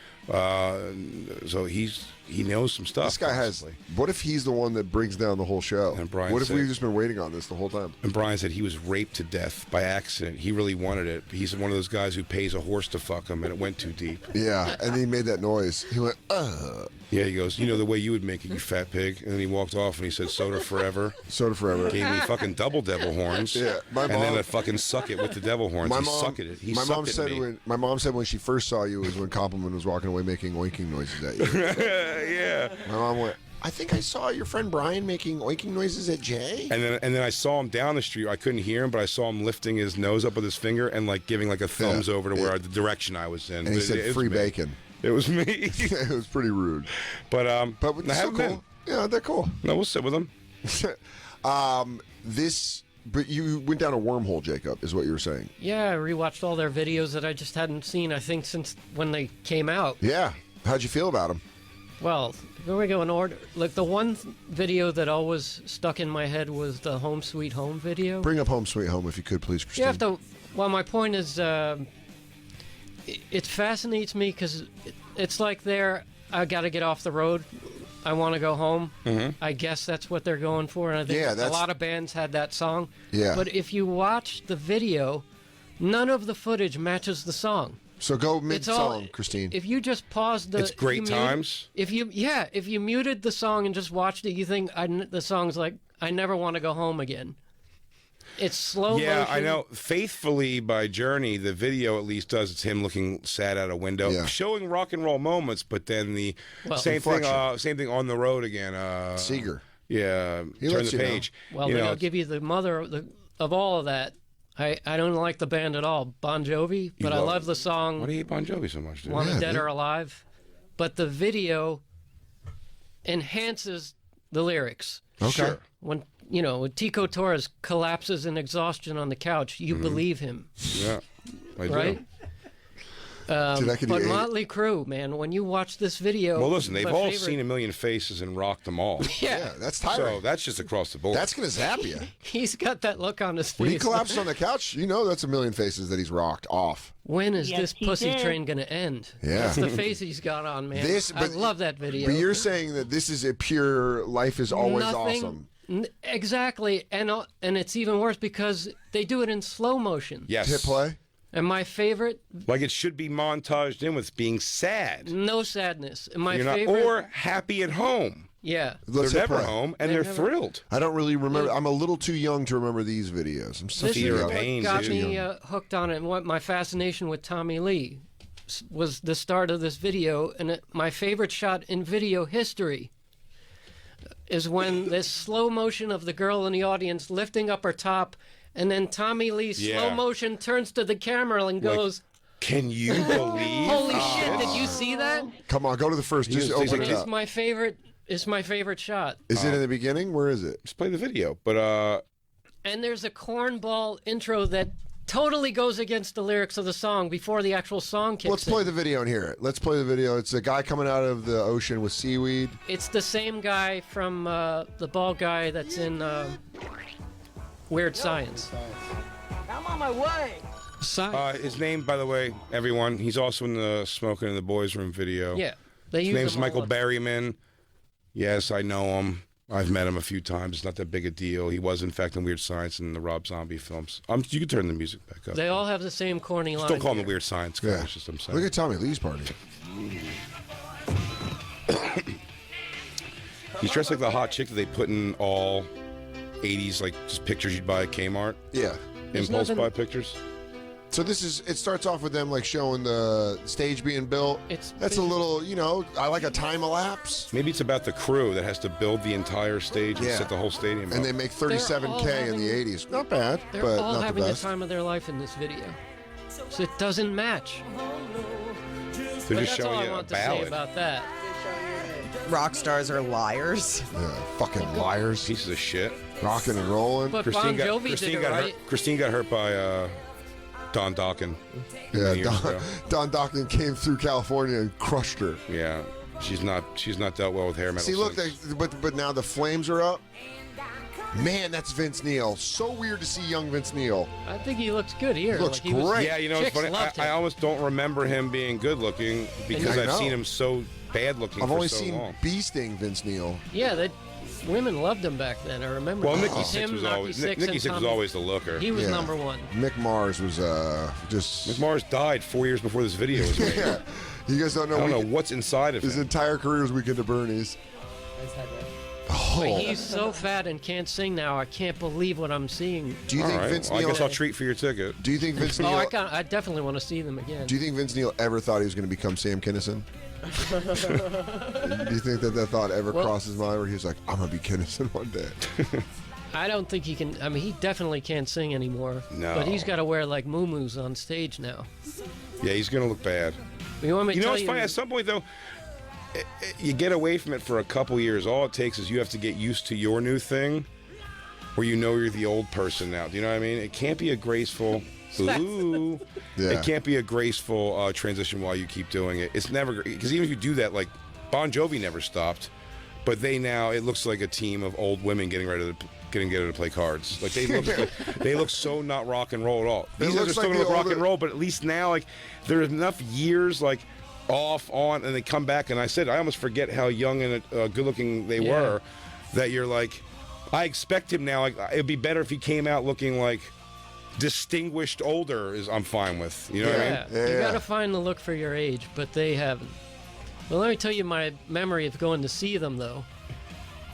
So he knows some stuff. This guy has. honestly. What if he's the one that brings down the whole show? And Brian what if said- we've just been waiting on this the whole time? And Brian said he was raped to death by accident. He really wanted it. He's one of those guys who pays a horse to fuck him, and it went too deep. Yeah, and then he made that noise. He went, Yeah, he goes, you know the way you would make it, you fat pig. And then he walked off and he said, soda forever. soda forever. Gave me fucking double devil horns. Yeah, my and mom- then a fucking suck it with the devil horns. My He mom, sucked it. He my mom sucked said it me. when my mom said when she first saw you was when Koppelman was walking away making oinking noises at you. Yeah. My mom went, I think I saw your friend Brian making oinking noises at Jay. And then I saw him down the street. I couldn't hear him, but I saw him lifting his nose up with his finger and like giving like a thumbs over to where the direction I was in. And he said It was free me. bacon. It was me. It was pretty rude. but But I it's so haven't been. cool. Yeah, they're cool. No, we'll sit with him. But you went down a wormhole, Jacob, is what you were saying. Yeah, I rewatched all their videos that I just hadn't seen, I think, since when they came out. Yeah. How'd you feel about them? Well, here we go in order. Like, the one video that always stuck in my head was the Home Sweet Home video. Bring up Home Sweet Home if you could, please, Christine. You have to. Well, my point is, it fascinates me because it's like I got to get off the road. I want to go home. Mm-hmm. I guess that's what they're going for. And I think Yeah, a that's- lot of bands had that song. Yeah. But if you watch the video, none of the footage matches the song. So go It's all- mid-song, Christine. If you just paused the, It's great if you times. If you muted the song and just watched it, you think the song's like I never want to go home again. It's slow Yeah, motion. I know. Faithfully by Journey, the video at least does. It's him looking sad out a window, Yeah. showing rock and roll moments, but then the Well, same inflection. thing on the road again. Seeger. Yeah, He turn lets the you know. page. Well, You then know, I'll give you the mother of all of that. I don't like the band at all, Bon Jovi, but I love- love the song why do you hate Bon Jovi so much, dude? Wanted Yeah, Dead dude. or Alive. But the video enhances the lyrics. Okay. Sure. When Tico Torres collapses in exhaustion on the couch, you believe him, Yeah, I do. right? Dude, I could But eat- Motley Crue, man, when you watch this video, Well, listen, they've my all favorite- seen a million faces and rocked them all. Yeah, that's So tiring. that's just across the board. That's going to zap you. He's got that look on his face. When he collapses on the couch, you know that's a million faces that he's rocked off. When is Yes, this he pussy did. train gonna end? Yeah. That's the face he's got on, man. I love that video. But you're saying that this is a pure life is always Nothing- awesome. Exactly, and it's even worse because they do it in slow motion. yes. Hit play. And my favorite, Like it should be montaged in with being sad. no sadness. And my You're not, favorite, or happy at home. yeah. Let's they're hit never play. home and They're they're never- thrilled. I don't really remember. I'm a little too young to remember these videos. I'm such This a is Fear of what young. pain, got dude. me hooked on it. And what my fascination with Tommy Lee was the start of this video, and my favorite shot in video history. is when this slow motion of the girl in the audience lifting up her top, and then Tommy Lee slow motion turns to the camera and goes, "Can you believe? Holy shit! Did you see that? Come on, go to the first. Just open it It's up. my favorite. It's my favorite shot. Is it in the beginning? Where is it? Just play the video." But And there's a cornball intro that totally goes against the lyrics of the song before the actual song kicks Let's play the video and hear it. Let's play the video. It's a guy coming out of the ocean with seaweed. It's the same guy from the bald guy that's in Weird Science. I'm on my way. his name, by the way, everyone, he's also in the Smoking in the Boys Room video. Yeah. They His use name's them all Michael the- Berryman. Yes, I know him. I've met him a few times. It's not that big a deal. He was, in fact, in Weird Science and the Rob Zombie films. You can turn the music back up. They all have the same corny line. Don't call him here. a Weird Science guy. Yeah. It's just I'm saying. Look at Tommy Lee's party. He's dressed like the hot chick that they put in all 80s, like just pictures you'd buy at Kmart. Yeah. Impulse nothing- buy pictures. So it starts off with them like showing the stage being built. That's a little, I like a time elapse. Maybe it's about the crew that has to build the entire stage and Yeah. set the whole stadium And up. they make They're 37K all in the having- 80s. Not bad, They're but all not having the the best. time of their life in this video. So it doesn't match. They're But just that's all showing I you a want to say ballad. about that. Rock stars are liars. Yeah, fucking liars. Pieces of shit. Rocking and rolling. But Bon Jovi did it right. Christine got hurt by Don Dokken. Yeah, many years ago. Don Dokken came through California and crushed her. Yeah, she's not dealt well with hair metal. See, look, since. but now the flames are up. Man, that's Vince Neil. So weird to see young Vince Neil. I think he looks good here. He looks he was- great. Yeah, you know, it's Chicks funny. loved I him. almost don't remember him being good looking because I I've know. seen him so bad looking I've for only so seen long. bee sting Vince Neil. Yeah, women loved him back then. I remember. Well, that. Nikki Sixx Him, was Knocky always Six, Nikki and Sixx was Tommy. always the looker. He was Yeah. number one. Mick Mars was just. Mick Mars died 4 years before this video was made. Yeah, you guys don't know. I don't know what's inside of His him. entire career was Weekend at Bernie's. But he's so fat and can't sing now. I can't believe what I'm seeing. Do you All think right, Vince well, I Neil? guess I'll treat for your ticket. Do you think Vince Neil? Oh, I definitely want to see them again. Do you think Vince Neil ever thought he was going to become Sam Kinison? Do you think that thought ever crossed his mind where he was like, I'm going to be Kinison one day? I don't think he can. I mean, he definitely can't sing anymore. No. But he's got to wear like muumuus on stage now. Yeah, he's gonna look bad. You want me to You know tell what's you? funny? At some point, though, you get away from it for a couple years. All it takes is you have to get used to your new thing, where you know you're the old person now. Do you know what I mean? It can't be a graceful. Ooh, Yeah. it can't be a graceful transition while you keep doing it. It's never because even if you do that, like Bon Jovi never stopped, but it looks like a team of old women getting ready to play cards. Like they look so not rock and roll at all. These guys are looks still like gonna the look rock older- and roll, but at least now like there's enough years like off on, and they come back. And I said I almost forget how young and good looking they were. That you're like, I expect him now. Like it'd be better if he came out looking like distinguished older. I'm fine with. You know what I mean? Yeah, you Yeah. got to find the look for your age, but they haven't. Well, let me tell you my memory of going to see them, though.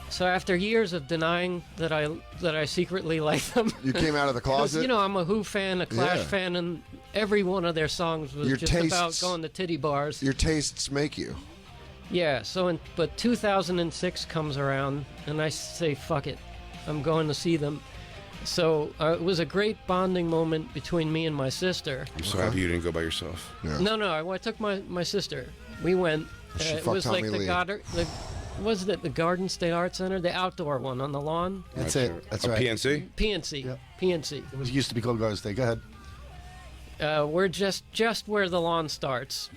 So after years of denying that I secretly like them, You came out of the 'cause, closet? I'm a Who fan, a Clash Yeah. fan, and every one of their songs was Your just about tastes- going to titty bars. Your tastes make you. Yeah. So, but 2006 comes around, and I say, "Fuck it, I'm going to see them." So it was a great bonding moment between me and my sister. I'm so happy you didn't go by yourself. Yeah. No, I took my sister. We went. She It fucked was like Tommy the Lee. Goddard. Was it the Garden State Art Center, the outdoor one on the lawn? That's it. That's A right. PNC. PNC. Yep. PNC. It was used to be called Garden State. Go ahead. We're just where the lawn starts,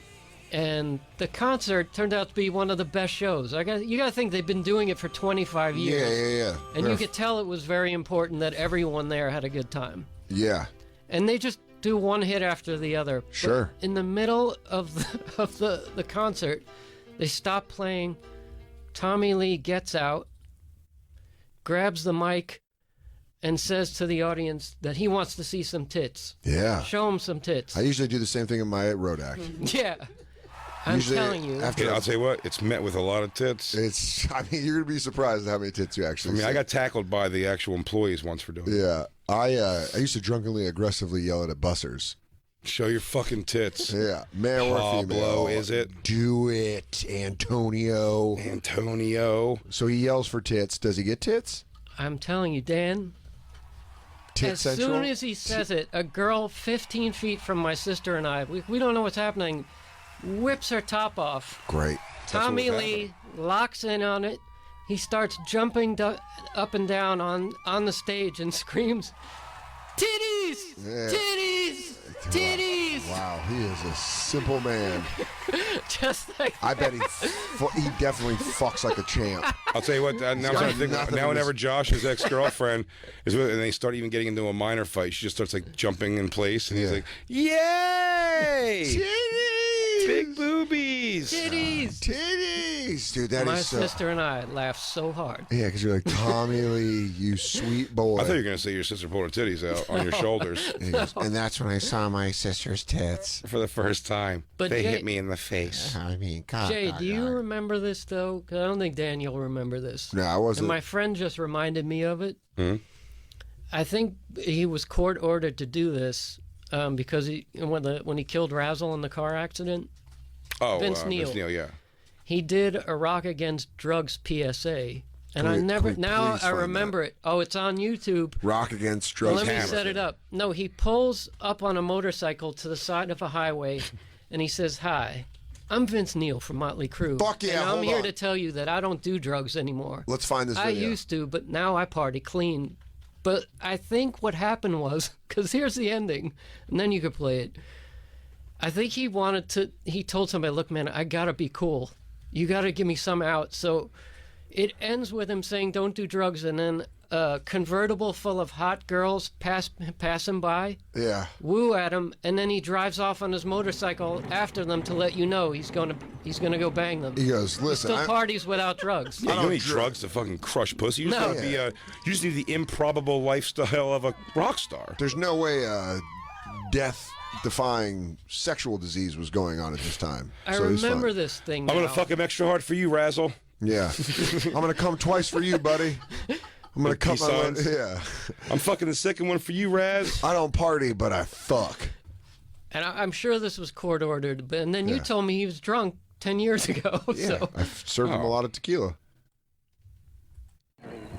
and the concert turned out to be one of the best shows. You got to think they've been doing it for 25 years. Yeah. And Yeah. you could tell it was very important that everyone there had a good time. Yeah. And they just do one hit after the other. But Sure. in the middle of the concert, they stop playing. Tommy Lee gets out, grabs the mic, and says to the audience that he wants to see some tits. Yeah. Show him some tits. I usually do the same thing in my road act. Yeah. I'm Usually telling you. after Yeah, I'll tell you what, it's met with a lot of tits. I mean, you're gonna be surprised at how many tits you actually. I mean, I see. got tackled by the actual employees once for doing it. Yeah, I used to drunkenly, aggressively yell at bussers. Show your fucking tits. Yeah, male or female. Pablo, is it? Do it, Antonio. Antonio. So he yells for tits. Does he get tits? I'm telling you, Dan. Tit As central? soon as he says it, a girl 15 feet from my sister and I, we don't know what's happening, whips her top off. Great. Tommy Lee locks in on it. He starts jumping up and down on the stage and screams, "Titties! Yeah. Titties! Titties!" Wow, he is a simple man. Just like I bet he definitely fucks like a champ. I'll tell you what. Now, I'm trying to think, nothing now in whenever his- Josh's ex-girlfriend is with, and they start even getting into a minor fight, she just starts like jumping in place, and he's Yeah. like, "Yay! Titties! Big boobies!" titties. Titties! Dude, that is My so... sister and I laughed so hard. Yeah, because you're like, Tommy Lee, you sweet boy. I thought you were gonna say your sister pulled her titties out on your shoulders He goes, And that's when I saw my sister's tits. for the first time. But they Jay- hit me in the face. I mean, God. Jay, do you remember this though? 'Cause I don't think Daniel will remember this. no, I And wasn't. my friend just reminded me of it. Hmm? I think he was court ordered to do this because when he killed Razzle in the car accident, Oh, Vince Neil. yeah. he did a Rock Against Drugs PSA. And I Can we- never, can we now please I find remember it. Oh, it's on YouTube. Rock against drugs. Let me hammered. set it up. No, he pulls up on a motorcycle to the side of a highway and he says, "Hi, I'm Vince Neil from Motley Crue. Fuck yeah, and I'm hold here on. to tell you that I don't do drugs anymore. Let's find this I video. used to, but now I party clean." But I think what happened was, because here's the ending, and then you could play it. I think he told somebody, "Look, man, I gotta be cool. You gotta give me some out." So it ends with him saying, "Don't do drugs," and then a convertible full of hot girls pass him by, Yeah. woo at him, and then he drives off on his motorcycle after them to let you know he's gonna go bang them. He goes, listen, Still parties without drugs. Yeah, you don't need drugs to fucking crush pussy. You just, No. gotta be you just need the improbable lifestyle of a rock star. there's no way death-defying sexual disease was going on at this time. I So he's remember fine. this thing. I'm gonna now. fuck him extra hard for you, Razzle. Yeah. I'm going to come twice for you, buddy. I'm going to cut my... sons. Yeah. I'm fucking the second one for you, Raz. I don't party, but I fuck. And I'm sure this was court ordered, but and then you Yeah. told me he was drunk 10 years ago. Yeah. So I've served him a lot of tequila.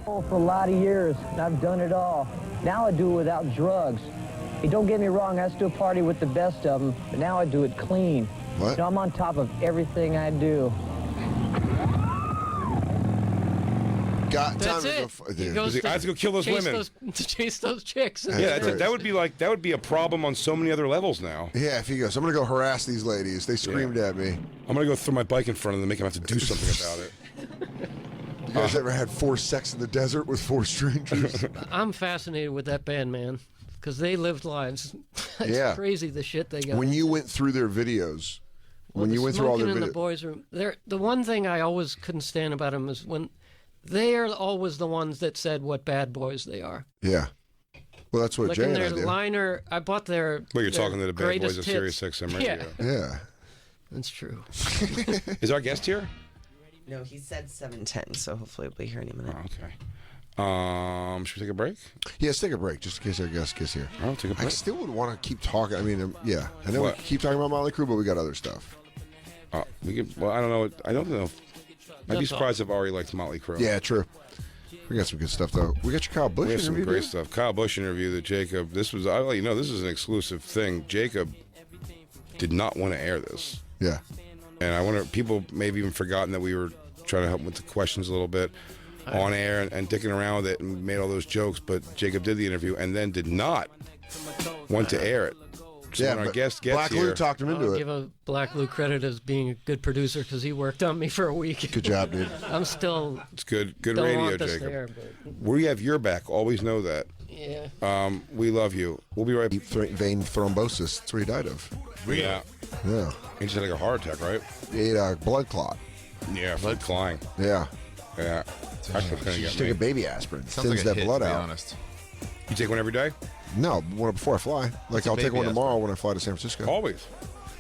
For a lot of years, and I've done it all. Now I do it without drugs. Hey, don't get me wrong, I still party with the best of them, but now I do it clean. What? You know, I'm on top of everything I do. Got time that's to go... it. He Dude. goes I have to go kill those chase women. to chase those chicks. Yeah, Yeah, crazy. that would be a problem on so many other levels now. Yeah, if he goes, I'm going to go harass these ladies. They screamed at me. I'm gonna go throw my bike in front of them and make them have to do something about it. You guys ever had forced sex in the desert with 4 strangers? I'm fascinated with that band, man, because they lived lives. It's Yeah. crazy the shit they got. When you went through their videos, Well, when the you went through all their smoking in the videos... boys' room, the one thing I always couldn't stand about them is when they are always the ones that said what bad boys they are. Yeah. Well, that's what Like Jay in and I their do. liner, I bought their. Well, you're their talking to the bad greatest boys of hits. Sirius XM Radio. Yeah, Yeah. that's true. Is our guest here? No, he said 7:10, so hopefully we'll be here any minute. Oh, okay. Should we take a break? Yeah, let's take a break just in case our guest gets here. Oh, take a I break. still would want to keep talking. I mean, yeah. I know What? we keep talking about Motley Crue, but we got other stuff. We could, well, I don't know. I don't know. I'd be That's surprised if Ari liked Motley Crue. Yeah, true. We got some good stuff, though. We got your Kyle Busch We have some interview, great dude? stuff. Kyle Busch interview that Jacob. This was. I'll let you know. This is an exclusive thing. Jacob did not want to air this, Yeah. and I wonder people maybe even forgotten that we were trying to help with the questions a little bit on air and dicking around with it and made all those jokes. But Jacob did the interview and then did not want to air it. So Yeah, when our but guest gets Black here, Lou talked him into I'll it. give a Black Lou credit as being a good producer because he worked on me for a week. Good job, dude. I'm still it's good don't radio, want this Jacob. there, but We have your back. Always know that. yeah. We love you. We'll be right back. Deep vein thrombosis. That's what he died of. Yeah. Yeah. He just had like a heart attack, right? He ate a blood clot. Yeah, blood flying. Yeah. Yeah. That's what's gonna Just get take a me. baby aspirin. Sounds Thins like a that hit, blood to be out. honest. You take one every day? No, one before I fly. Like, I'll take baby one tomorrow when I fly to San Francisco. Always.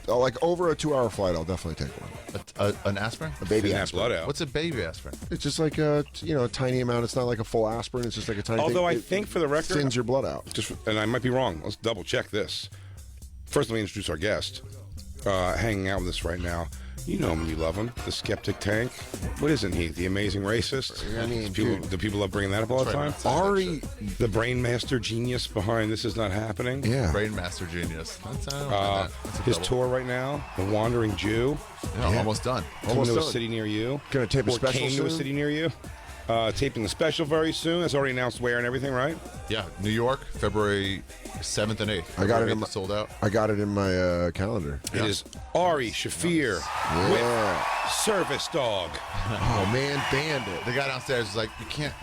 Like, over a 2-hour flight, I'll definitely take one. An aspirin? A baby Thin that aspirin. blood out. What's a baby aspirin? It's just like a tiny amount. It's not like a full aspirin. It's just like a tiny Although thing. I think for the record, thins your blood out. just and I might be wrong. Let's double check this. First, let me introduce our guest. Hanging out with us right now. You know him, you love him. The Skeptic Tank. What isn't he? The amazing racist? I mean, Do people love bringing that up all the time? Ari, The brain master genius behind This Is Not Happening. yeah. Brain Master Genius. That's, I don't mind that. That's a His double. tour right now, The Wandering Jew. Yeah, almost done. Coming to a done. city near you. Gonna tape a or special came to a soon? city near you. Taping the special very soon. It's already announced where and everything, right? Yeah, New York, February 7th and 8th. I got it February in 8th my, is sold out. I got it in my calendar. It is Ari Shafir with Yeah. Service Dog. Oh man, Bandit. The guy downstairs is like, you can't.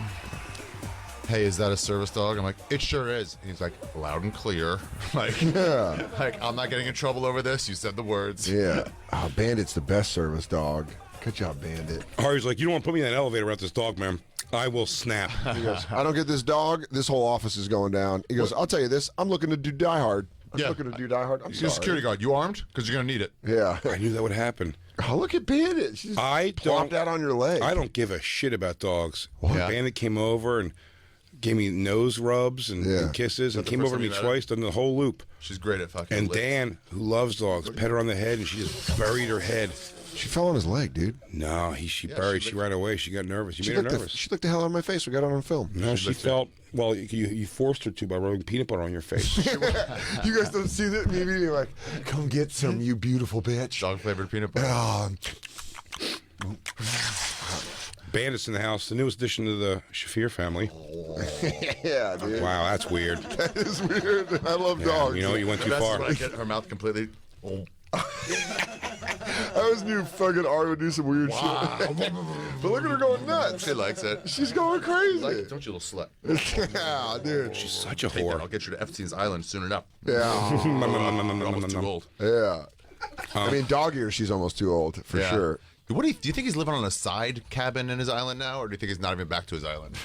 Hey, is that a service dog? I'm like, it sure is. And he's like, loud and clear. like, Yeah. like, I'm not getting in trouble over this. You said the words. Yeah. Oh, Bandit's the best service dog. Good job, Bandit. Ari's like, you don't want to put me in that elevator without this dog, man. I will snap. He goes, I don't get this dog. This whole office is going down. He goes, I'll tell you this. I'm looking to do Die Hard. I'm Yeah. looking to do Die Hard. I'm He's a sorry. security guard. You armed? Because you're going to need it. Yeah. I knew that would happen. Oh, look at Bandit. She's I plopped don't. out on your leg. I don't give a shit about dogs. Yeah. Bandit came over and gave me nose rubs and, Yeah. and kisses and the came first over to time me you met her? twice, done the whole loop. She's great at fucking And lips. Dan, who loves dogs, pet her on the head and she just buried her head. She fell on his leg, dude. No, she buried. She ran away. She got nervous. You She made her looked, nervous. she looked the hell out of my face. We got it on film. No, she felt. Well, you forced her to by rubbing peanut butter on your face. You guys don't see that? Me being like, come get some, you beautiful bitch. Dog flavored peanut butter. Oh, Bandits in the house, the newest addition to the Shafir family. yeah, dude. Wow, that's weird. That is weird. I love dogs. You know, you went too That's far. when I get her mouth completely. Oh. I always knew fucking Ari would do some weird shit. But look at her going nuts. She likes it. She's going crazy. Like, don't you little slut. Yeah, dude. She's such a Take that. I'll whore. get you to Epstein's Island soon enough. Yeah. You're almost too old. Yeah. I mean, dog ear, she's almost too old, for Yeah. sure. What do you think he's living on a side cabin in his island now, or do you think he's not even back to his island?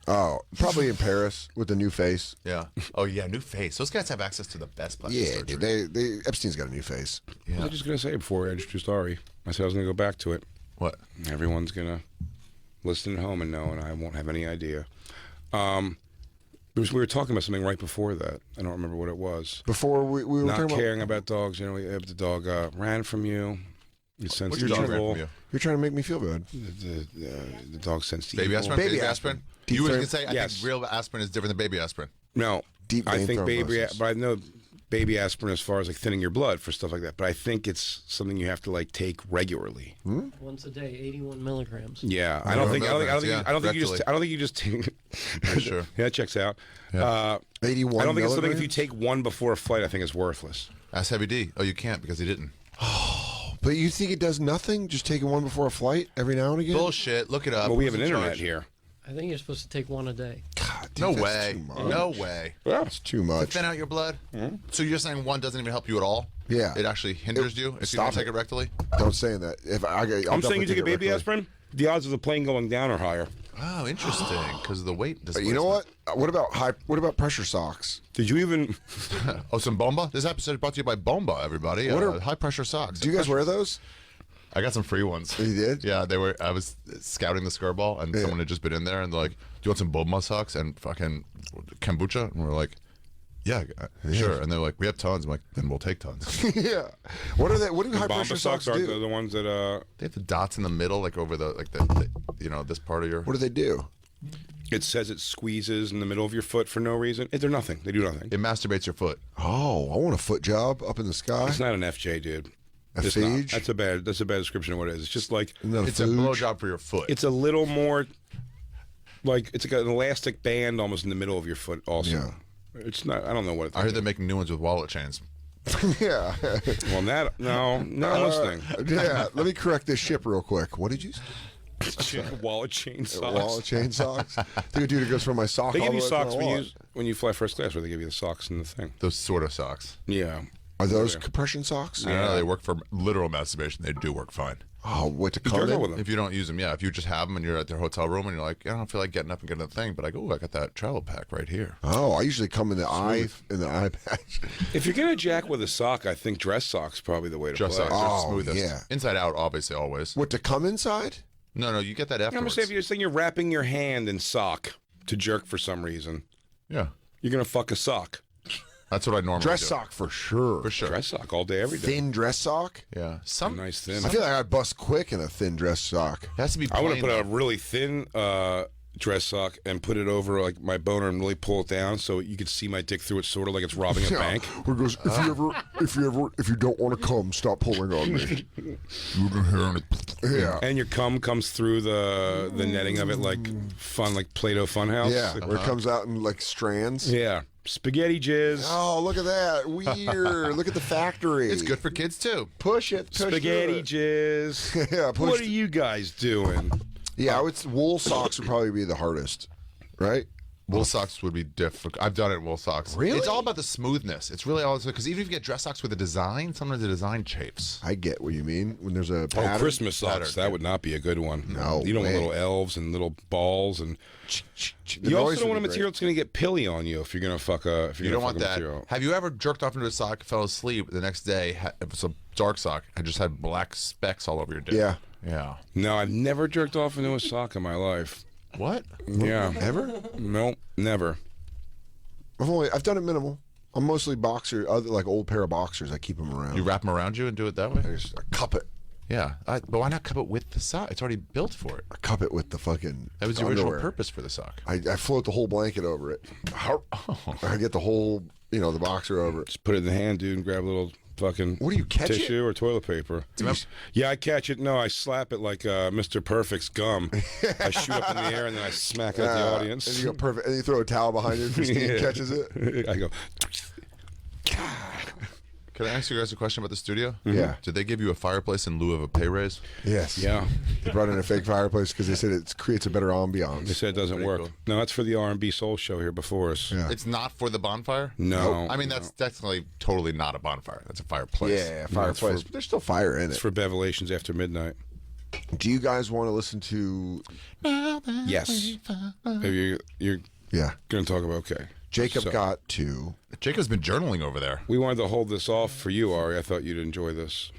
Oh, probably in Paris with the new face. Yeah. Oh yeah, new face. Those guys have access to the best plastic Yeah, surgery. dude. They Epstein's got a new face. I was just gonna say before I introduced Ari, I said I was gonna go back to it. What? Everyone's gonna listen at home and know, and I won't have any idea. We were talking about something right before that. I don't remember what it was. Before we were Not talking caring about dogs. You know, if the dog ran from you, you sense What's your dog ran evil. from you? you're trying to make me feel bad. The dog sensed Baby evil. aspirin? Baby aspirin? Deep You were throat. going to say, I Yes. think real aspirin is different than baby aspirin. No, Deep I vein think thrombosis. but I know baby aspirin as far as like thinning your blood for stuff like that. But I think it's something you have to like take regularly. Once a day, 81 milligrams. Yeah, I don't think you just take. Sure. Yeah, that checks out. Yeah. 81 I don't think it's something if you milligrams? take one before a flight, I think it's worthless. Ask Heavy D. Oh, you can't because he didn't. But you think it does nothing? Just taking one before a flight every now and again? Bullshit. Look it up. Well, we have Who's an in internet charge? here. I think you're supposed to take one a day. God, dude, No that's way. too much. No way. Yeah. It's too To much. thin out your blood? So you're saying one doesn't even help you at all? Yeah. It actually hinders you if you stop don't take it. it rectally? Don't say that. If I'll I'm saying definitely you take a baby it rectally. aspirin, the odds of the plane going down are higher. Oh, interesting. Because of the weight But you know what? What about pressure socks? Did you even? Oh, some Bomba? This episode is brought to you by Bomba, everybody. What are- high pressure socks. Do you guys wear those? I got some free ones. You did? Yeah, they were. I was scouting the skirball, and someone had just been in there, and they're like, "Do you want some Bomba socks and fucking kombucha?" And we're like, "Yeah, sure." And they're like, "We have tons." I'm like, "Then we'll take tons." Yeah. What are they? What do high Bomba pressure socks socks are do? the ones that They have the dots in the middle, like over the this part of your. What do they do? it says it squeezes in the middle of your foot for no reason. They're nothing. They do nothing. It masturbates your foot. Oh, I want a foot job up in the sky. It's not an FJ, dude. A It's not. phage? That's a bad description of what it is. It's just like Isn't that It's a fooge? blowjob for your foot. it's a little more like it's like an elastic band almost in the middle of your foot. Also, Yeah. it's not. I don't know what it's. I heard they're making new ones with wallet chains. Yeah. Well, that no, I'm listening. Yeah. Let me correct this ship real quick. What did you say? Wallet chain socks. Wallet chain socks? Dude, it goes from my sock They all give the you way socks to my when wallet. you fly first class, where they give you the socks and the thing. Those sort of socks. Yeah. Are those compression socks? I don't know. They work for literal masturbation. They do work fine. Oh, what to You come jerk in? off with them. If you don't use them, yeah. If you just have them and you're at their hotel room and you're like, I don't feel like getting up and getting the thing, but I go, oh, I got that travel pack right here. Oh, I usually come in the eye patch. If you're gonna jack with a sock, I think dress socks probably the way to Just play. socks are Oh, smoothest. yeah. Inside out, obviously, always. What to come inside? No, you get that I'm gonna afterwards. say if you're saying you're wrapping your hand in sock to jerk for some reason, Yeah. you're gonna fuck a sock. That's what I normally Dress do. sock for sure. For sure. Dress sock all day, every day. Thin dress sock. Yeah. A nice thin. I feel like I'd bust quick in a thin dress sock. It has to be I want plain, to put a though. really thin dress sock and put it over like my boner and really pull it down so you can see my dick through it, sort of like it's robbing a bank. Where it goes, if you don't want to come, stop pulling on me. Yeah. And your cum comes through the netting of it like fun, like Play-Doh Funhouse. Yeah, Like, where it comes out in like strands. yeah. Spaghetti jizz. Oh, look at that. Weird. Look at the factory. It's good for kids, too. Push it. Push Spaghetti it. jizz. Yeah, push What it. are you guys doing? Yeah, wool socks would probably be the hardest, right? Wool socks would be difficult. I've done it in wool socks. Really? It's all about the smoothness. It's really all because even if you get dress socks with a design, sometimes the design chafes. I get what you mean. When there's a Oh, pattern. Christmas socks. Pattern, That yeah. would not be a good one. No You don't way. want little elves and little balls. And The you also noise don't would want a be material that's going to get pilly on you if you're going to fuck a if you're You gonna don't want fuck a that. material. Have you ever jerked off into a sock, fell asleep, the next day, it was a dark sock, and just had black specks all over your dick? Yeah. Yeah. No, I've never jerked off into a sock in my life. What? Yeah. Ever? Nope, never. I've done it minimal. I'm mostly boxer, other like old pair of boxers. I keep them around. You wrap them around you and do it that way? I just cup it. Yeah. But why not cup it with the sock? It's already built for it. I cup it with the fucking. That was the original underwear. purpose for the sock. I float the whole blanket over it. I get the whole, the boxer over it. Just put it in the hand, dude, and grab a little fucking What do you catch tissue or toilet paper. Yeah, I catch it. No, I slap it like Mr. Perfect's gum. I shoot up in the air and then I smack it at the audience. And you go perfect. And you throw a towel behind it. And Steve Yeah. catches it. I go. Can I ask you guys a question about the studio? Yeah. Did they give you a fireplace in lieu of a pay raise? Yes. Yeah. They brought in a fake fireplace because they said it creates a better They ambiance. said it doesn't work. cool. No, that's for the R&B Soul Show here before us. Yeah. It's not for the bonfire? No. I mean, that's definitely totally not a bonfire. That's a fireplace. Yeah, fireplace. But there's still fire in It's it. for Bevelations after midnight. Do you guys want to listen to? Yes. You're Yeah. going to talk about, okay. Jacob So- got to. Jacob's been journaling over there. We wanted to hold this off for you, Ari. I thought you'd enjoy this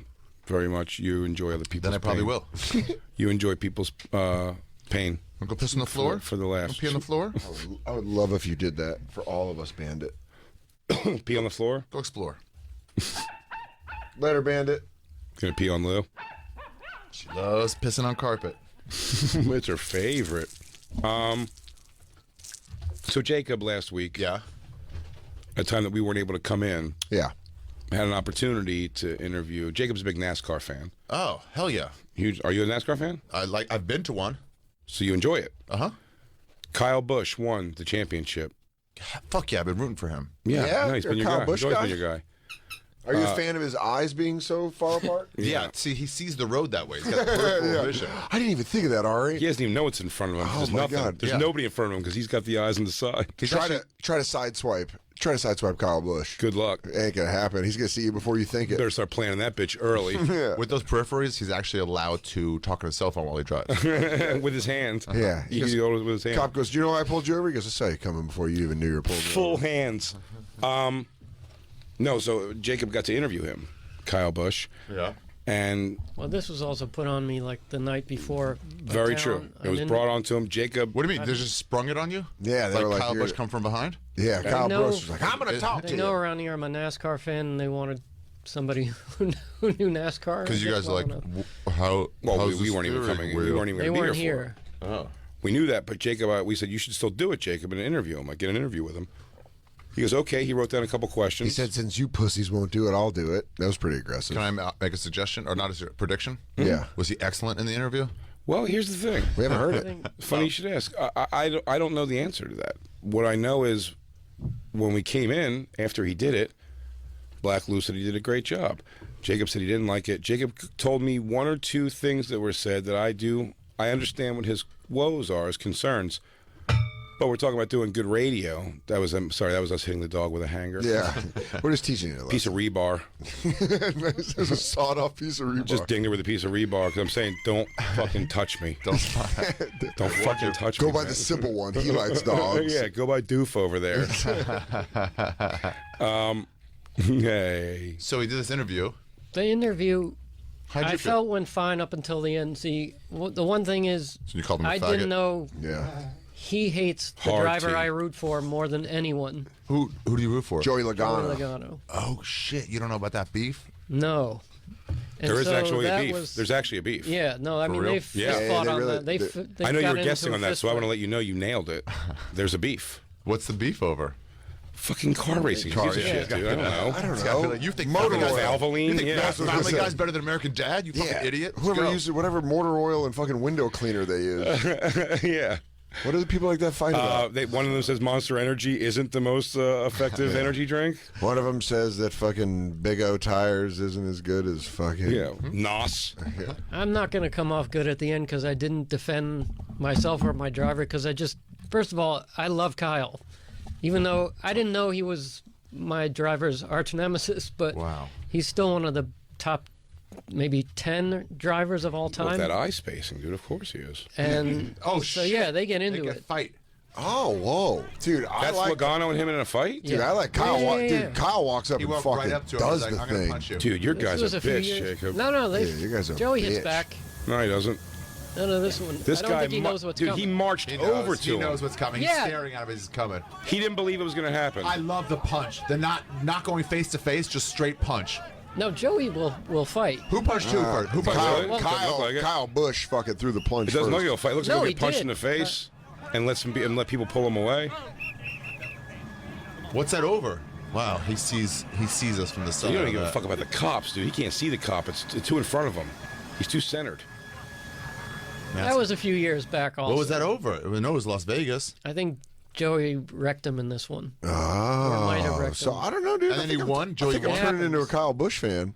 very much. You enjoy other people's Then I probably pain. will. You enjoy people's pain Wanna go piss on the floor? for the laughs. Pee on the floor? I would love if you did that for all of us, Bandit. Pee on the floor? Go explore. Later, Bandit. Gonna pee on Lou? She loves pissing on carpet. It's her favorite. So Jacob last week, Yeah. a time that we weren't able to come in, Yeah. had an opportunity to interview. Jacob's a big NASCAR fan. Oh, hell yeah. Huge. Are you a NASCAR fan? I've been to one. So you enjoy it. Uh-huh. Kyle Busch won the championship. Fuck yeah, I've been rooting for him. Yeah? no, he's You're been a your Kyle guy. Busch He's always guy? been your guy. Are you a fan of his eyes being so far apart? Yeah. See, he sees the road that way. He's got peripheral vision. I didn't even think of that, Ari. He doesn't even know what's in front of him. Oh, There's my nothing. God. There's Yeah. nobody in front of him because he's got the eyes on the side. Try to sideswipe. Try to sideswipe Kyle Busch. Good luck. Ain't gonna happen. He's gonna see you before you think it. Better start planning that bitch early With those peripheries, he's actually allowed to talk on his cell phone while he drives. with his hands. Yeah. He can go with his hands. Cop goes, "Do you know why I pulled you over?" He goes, "I saw you coming before you even knew you were pulling me Full over." hands. No, so Jacob got to interview him, Kyle Busch, Yeah. and Well, this was also put on me like the night before. very town. true. I It was didn't- brought on to him. Jacob. What do you mean? They just sprung it on you? Yeah, they like were like, Kyle "You're-" Busch come from behind? Yeah, Kyle know- Busch was like, "I'm gonna talk to They you." know around here I'm a NASCAR fan, and they wanted somebody who knew NASCAR. Because you I guys guess, are like, well enough. how? Well, how's we this weren't even steering coming. wheel? We weren't even They going to be weren't here. here. For it. We knew that, but Jacob, we said you should still do it, Jacob, and interview him. Like get an interview with him. He goes, okay. He wrote down a couple questions. He said, "Since you pussies won't do it, I'll do it." That was pretty aggressive. Can I make a suggestion or not a prediction? Yeah. Was he excellent in the interview? Well, here's the thing. We haven't heard it. Funny you should ask. I don't know the answer to that. What I know is when we came in after he did it, Black Lou said he did a great job. Jacob said he didn't like it. Jacob told me one or two things that were said that I understand what his woes are, his concerns. But we're talking about doing good radio. That was us hitting the dog with a hanger. Yeah, we're just teaching you a Piece of rebar. This is a sawed-off piece of rebar. Just dinged her with a piece of rebar because I'm saying don't fucking touch me. Don't fucking touch me. Go by man. the simple one. He likes dogs. Yeah, go by Doof over there. Hey. So he did this interview. The interview, How'd you I feel? felt went fine up until the end. See, the one thing is, So you called him a I faggot? didn't know Yeah. he hates the Hard driver T. I root for more than anyone. Who do you root for? Joey Joey Logano. Logano. Oh shit! You don't know about that beef? No. And There is so actually a that beef. was- There's actually a beef. Yeah, no, I mean, real? they've Yeah. they Yeah, fought they on really- that. They I know you got were into guessing a on that, fist so I want to fight. let you know you nailed it. There's a beef. What's the beef over? Fucking car racing. Car Piece of racing. shit, dude. I don't know. I don't It's gotta be know. like, you think Motor Family oil. Guy's- Valvoline? You think Yeah. That's what I Family said. Guy's better than American Dad? You fucking idiot. Let's Whoever go. uses whatever motor oil and fucking window cleaner they use. Yeah. What do the people like that fight about? One of them says Monster Energy isn't the most effective energy drink. One of them says that fucking Big O tires isn't as good as fucking. Yeah. NOS. I'm not going to come off good at the end because I didn't defend myself or my driver because first of all, I love Kyle. Even though I didn't know he was my driver's arch nemesis, but Wow. he's still one of the top maybe 10 drivers of all With time. that eye spacing, dude. Of course he is. And Oh so, shit! yeah, they get into They get it. fight. Oh, whoa, dude! I That's like. Logano and him in a fight? Dude, Yeah. I like Kyle. Yeah, yeah, yeah. Dude, Kyle walks up He and walked fucking right up to him. does He's like, the I'm gonna thing. punch you. Dude, your This guy's was a few bitch, years- Jacob. No, Yeah, you guys are Joey hits bitch. back. No, he doesn't. No, this one. This I don't guy, think he knows what's dude, coming. he marched He over knows. to He him. knows what's coming. Yeah. He's staring at him as he's coming. He didn't believe it was going to happen. I love the punch. The not going face to face, just straight punch. No, Joey will fight. Who punched who first? Who punched Kyle, Really? who? Doesn't look like it. Kyle Busch fucking threw the plunge It doesn't first. look like a fight. It looks No, like he'll he get punched did. in the face and let people pull him away. What's that over? Wow, he sees us from the side. You don't of even give a that. fuck about the cops, dude. He can't see the cop. It's too in front of him. He's too centered. That was a few years back also. What was that over? No, it was Las Vegas. I think Joey wrecked him in this one. Or might have Oh, wrecked so him. I don't know, dude. And I then think he I'm- won? I Joey think I'm won? turning into a Happens. Kyle Busch fan.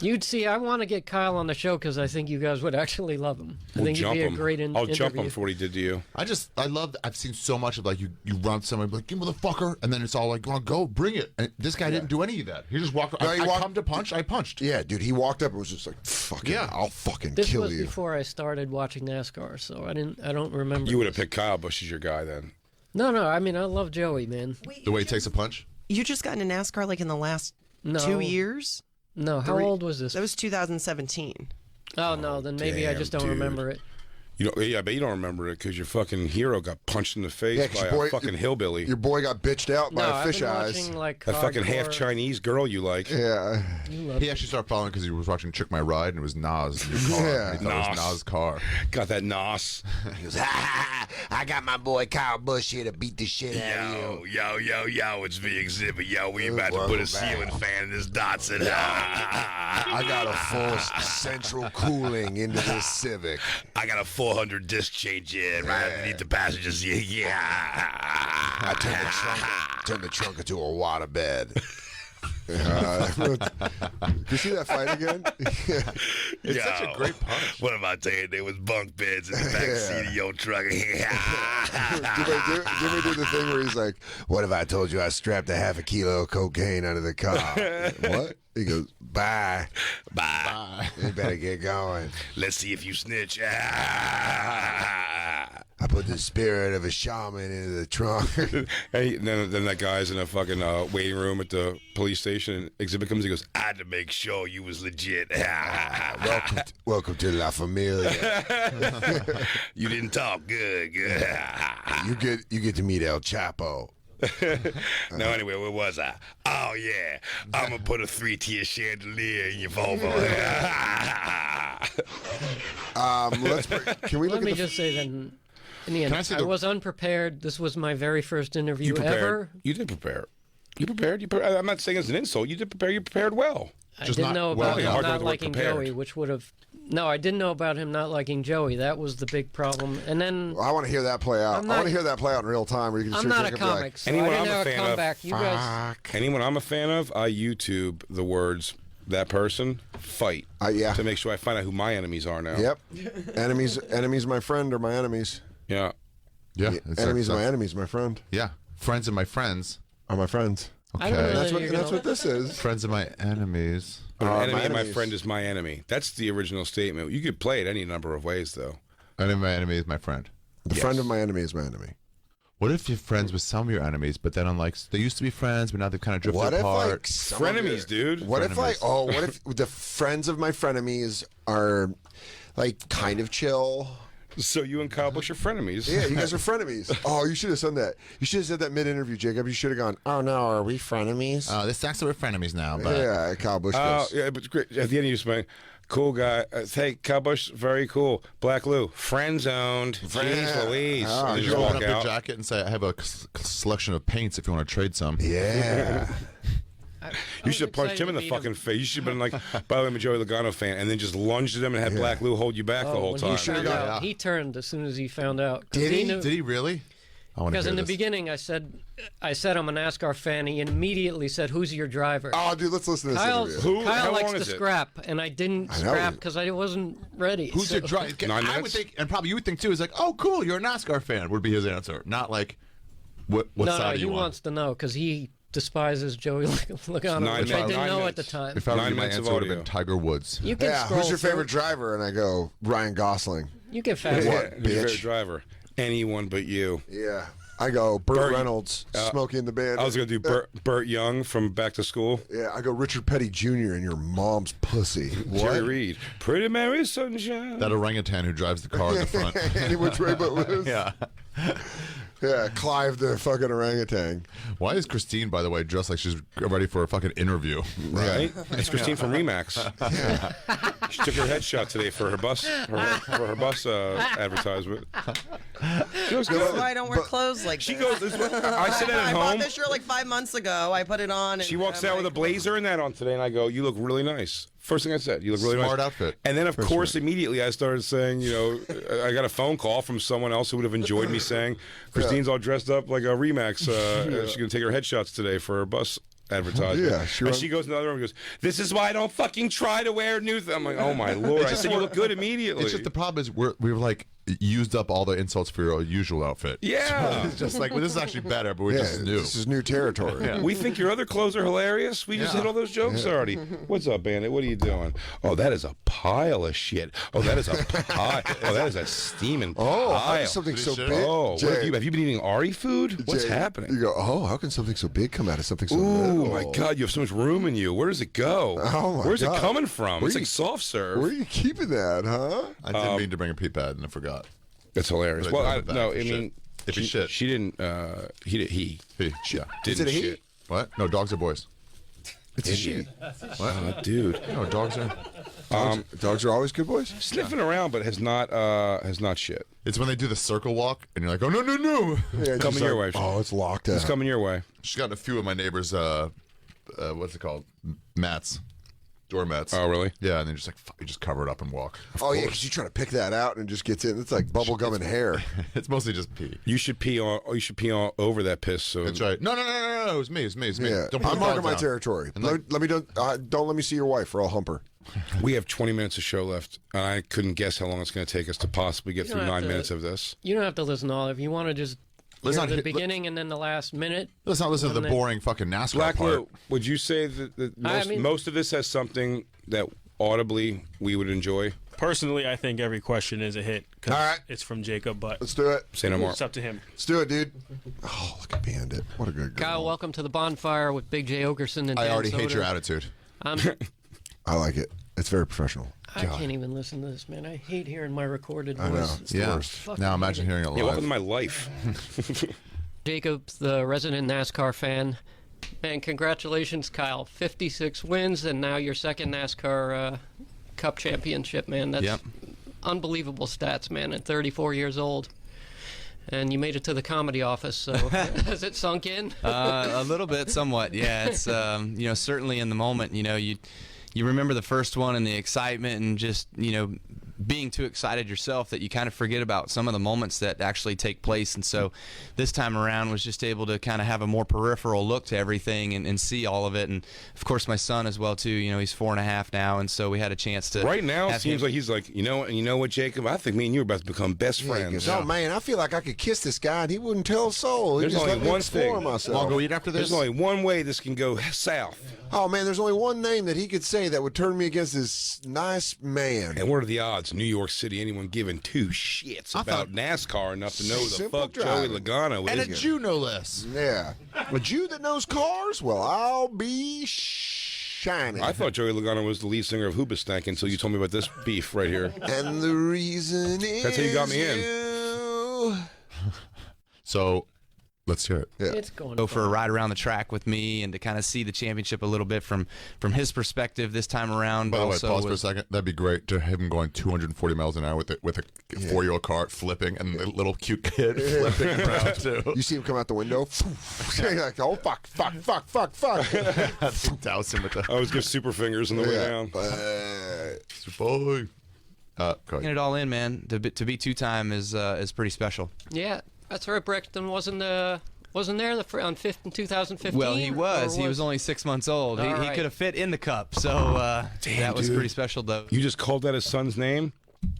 You'd see, I want to get Kyle on the show because I think you guys would actually love him. I think he'd jump be a him. great I'll jump interview. him for what he did to you. I love. I've seen so much of like you run to somebody like you motherfucker, and then it's all like, "Well, go bring it." And this guy didn't do any of that. He just walked. No, I he walked- come to punch. I punched. Yeah, dude, he walked up and was just like, "Fucking, Yeah. I'll fucking This kill was you." before I started watching NASCAR, so I don't remember. You would have this. picked Kyle Busch as your guy then. No, I mean I love Joey, man. The way he takes a punch. You just got into NASCAR like in the last No. 2 years? No, how old was this? That was 2017. Oh no, then maybe I damn, just don't dude. remember it. You know, yeah, but you don't remember it because your fucking hero got punched in the face Yeah, 'cause by your boy- a fucking hillbilly. Your boy got bitched out No, by I've fish been eyes. watching like That fucking half hardcore- Chinese girl you like. Yeah. You love He actually started following because he was watching Chick My Ride and it was Nas in your car. Yeah. He thought it was Nas. Nas' car. Got that nos. He goes, ha, ha, ha, I got my boy Kyle Busch here to beat the shit out of you. yo, it's me, Exhibit. Yo, we about to put a ceiling fan in this Datsun. I got a full central cooling into this Civic. I got a 400 disc change in right underneath the passenger seat. Yeah. I turned the trunk into a waterbed. You see that fight again? It's such a great punch. What am I saying? There was bunk beds in the back Yeah. seat of your truck. Did we do the thing where he's like, "What if I told you I strapped a half a kilo of cocaine under the car?" What? He goes, "Bye. Bye. You better get going." Let's see if you snitch. I put the spirit of a shaman into the trunk. Hey, then that guy's in a fucking waiting room at the police station. And Exhibit comes. He goes, "I had to make sure you was legit." Welcome to La Familia. You didn't talk good. You get to meet El Chapo. No, anyway, where was I? Oh yeah, I'm gonna put a 3-tier chandelier in your Volvo. Can we look Let me at the? just say then, in the end, Can I see I the- was unprepared. This was my very first interview You prepared. ever. You did prepare. You prepared. I'm not saying it's an insult. You did prepare. You prepared well. I Just didn't not know well about enough. him Hard to not with the word liking prepared. Joey, which would have. No, I didn't know about him not liking Joey. That was the big problem. And then I want to hear that play out. I'm I want not- to hear that play out in real time. Where you can I'm sit not there a and be like, comic, so Anyone I I'm didn't a have a fan of- comeback. You guys, Anyone I'm a fan of, I YouTube the words "that person fight" yeah. to make sure I find out who my enemies are now. Yep. Enemies, my friend, or my enemies. Yeah. Yeah. Enemies, my enemies, my friend, Yeah. Friends of my friends. are my friends. I don't know Okay. That's that what. you're That's gonna- what this is. Friends of my enemies. But an my enemy of my enemies. friend is my enemy. That's the original statement. You could play it any number of ways, though. Enemy of my enemy is my friend. The friend of my enemy is my enemy. What if you're friends with some of your enemies, but then unlike they used to be friends, but now they've kind of drifted What if apart? like some of Frenemies, your- dude. What if like Frenemies. what if the friends of my frenemies are like kind of chill, So you and Kyle Busch are frenemies. Yeah, you guys are frenemies. Oh, you should have said that. You should have said that mid-interview, Jacob. You should have gone, oh, no, are we frenemies? This sucks that we're frenemies now, but Yeah, Kyle Busch Oh, goes, yeah, but great. At the end, you just went, cool guy. Hey, Kyle Busch, very cool. Black Lou, friend zoned. Jeez Louise. Oh, And you you just walk open up your out. jacket and say, I have a selection of paints if you want to trade some. yeah. You should have punched him in the fucking face. You should have been like, by the way, I'm a Joey Logano fan, and then just lunged at him and had Black Lou hold you back the whole When time. he found out, he turned as soon as he found out. 'Cause Did he? knew- Did he really? I want to Because hear in the this. beginning, I said I'm a NASCAR fan. He immediately said, "Who's your driver?" Oh, dude, let's listen to this Kyle's, interview. How Kyle likes long to is it? scrap, and I didn't I know. scrap because I wasn't ready. Who's so- your driver? 9 I would minutes? think, and probably you would think too, is like, oh, cool, you're a NASCAR fan, would be his answer. Not like, what No, side do he you want? wants to know because he despises Joey Logano, Nine which I minutes. didn't 9 know minutes. at the time. If I were 9 you, my minutes of answer would have audio. been Tiger Woods. You can Yeah, scroll who's your through. favorite driver? And I go, Ryan Gosling. You can fast. What, Who's your bitch? favorite driver? Anyone but you. Yeah. I go, Burt Burt- Reynolds, Smokey and the Bandit. I was going to do Burt Young from Back to School. Yeah, I go, Richard Petty Jr. and your mom's pussy. Jerry Reed. Pretty Mary Sunshine. That orangutan who drives the car in the front. Any which way but loose. Yeah. Yeah, Clive the fucking orangutan. Why is Christine, by the way, dressed like she's ready for a fucking interview? Right? It's Christine from Remax. She took her headshot today for her bus advertisement. She looks That's good. why I don't wear clothes like She this. goes, I sit at I bought home. this shirt like 5 months ago. I put it on. And She walks I'm out with a like, blazer and that on today, and I go, "You look really nice." First thing I said, "You look really Smart nice." outfit. And then, of course, immediately I started saying, I got a phone call from someone else who would have enjoyed me saying, "Christine's all dressed up like a Remax. She's gonna take her headshots today for her bus advertisement." Yeah, and she goes in the other room and goes, "This is why I don't fucking try to wear new." I'm like, "Oh my lord!" I said, "You look good immediately." It's just the problem is we've like used up all the insults for your usual outfit. Yeah. So it's just like, well, this is actually better, but we're Yeah, just new. this is new territory. We think your other clothes are hilarious. We just hit all those jokes already. What's up, Bandit? What are you doing? Oh, that is a pile of shit. Oh, that is a pile. Oh, that is a steaming pile. Oh, how can something so Shit. big? Oh, what Jay, have you been eating Ari food? What's Jay, happening? You go, oh, how can something so big come out of something so Ooh, little? my God, you have so much room in you. Where does it go? Oh, my Where's God. it coming from? Where It's you- like soft serve. Where are you keeping that, huh? I didn't mean to bring a pee pad and I forgot. It's hilarious. But I Well, thought no, that I for mean, shit. If he shit. she didn't. He did. He. Yeah. Didn't it a he? shit. What? No, dogs are boys. It's a shit. Oh, dude, No, dogs are. Dogs are always good boys? sniffing around, but has not shit. It's when they do the circle walk and you're like, oh, no, no, no. Yeah, Coming just your like, way. Oh, it's locked out. It's coming your way. She's gotten a few of my neighbors, what's it called? Mats. Doormats. Oh, really? Yeah, and they just like, you just cover it up and walk. Oh, yeah, because you try to pick that out and it just gets in. It's like bubble gum and hair. It's mostly just pee. You should pee on. You should pee all over that piss. So That's right. No, no, no, no, no. It was me. It was me. It was me. Yeah, Don't put I'm the marking dog my down. territory. And Let me don't let me see your wife, or I'll hump her. we have 20 minutes of show left, and I couldn't guess how long it's going to take us to possibly get You through don't have 9 to- minutes of this. You don't have to listen to all of it. If you want to just Let's hear not the hit- beginning and then the last minute. Let's not listen to the And then- boring fucking NASCAR Black part. Lou, would you say that I most, mean- most of this has something that audibly we would enjoy? Personally, I think every question is a hit because All right. it's from Jacob, but Let's do it. Say no more. it's up to him. Let's do it, dude. Oh, look at Bandit. What a good girl. Kyle, welcome to the Bonfire with Big J. Ogerson and I Dan already hate Soder. your attitude. I like it. It's very professional. I can't even listen to this, man. I hate hearing my recorded I know. voice. It's the Yeah. worst. Fucking Now imagine hearing it Yeah, welcome to live. my life. Jacob's the resident NASCAR fan. And congratulations, Kyle. 56 wins, and now your second NASCAR Cup championship, man. That's Yep. unbelievable stats, man, at 34 years old. And you made it to the comedy office, so has it sunk in? A little bit, somewhat. Yeah, it's certainly in the moment. You remember the first one and the excitement and just being too excited yourself that you kind of forget about some of the moments that actually take place. And so this time around was just able to kind of have a more peripheral look to everything and see all of it. And of course my son as well too. He's 4.5 now, and so we had a chance to. Right now, it have seems him- like he's like, you know what, Jacob? I think me and you are about to become best Yeah, he friends. goes, oh man, I feel like I could kiss this guy and he wouldn't tell a soul. He There's just only let me one explore thing. myself. I'll go eat after this. There's only one way this can go south. Oh man, there's only one name that he could say that would turn me against this nice man. And what are the odds? New York City, anyone giving two shits about NASCAR enough to know who the Simple fuck Joey driving. Logano And a is? Jew, no less. Yeah. A Jew that knows cars? Well, I'll be shining. I thought Joey Logano was the lead singer of Hoobastank until you told me about this beef right here. And the reason is That's how you got me in. you. So, let's hear it. Yeah. It's going Go for a fine. ride around the track with me and to kind of see the championship a little bit from his perspective this time around. By the way, Also pause for a with- second. That'd be great to him going 240 miles an hour with a 4-year-old car flipping and the little cute kid flipping around too. You see him come out the window. You're like, oh fuck. Douse him with the I always give super fingers on the way Yeah. down. boy. Go Getting ahead. it all in, man. To be 2-time is pretty special. Yeah, that's right. Brexton wasn't there on 2015. Well, he was. or He was only 6 months old. He All right. could have fit in the cup. So that was dude. pretty special, though. You just called that his son's name?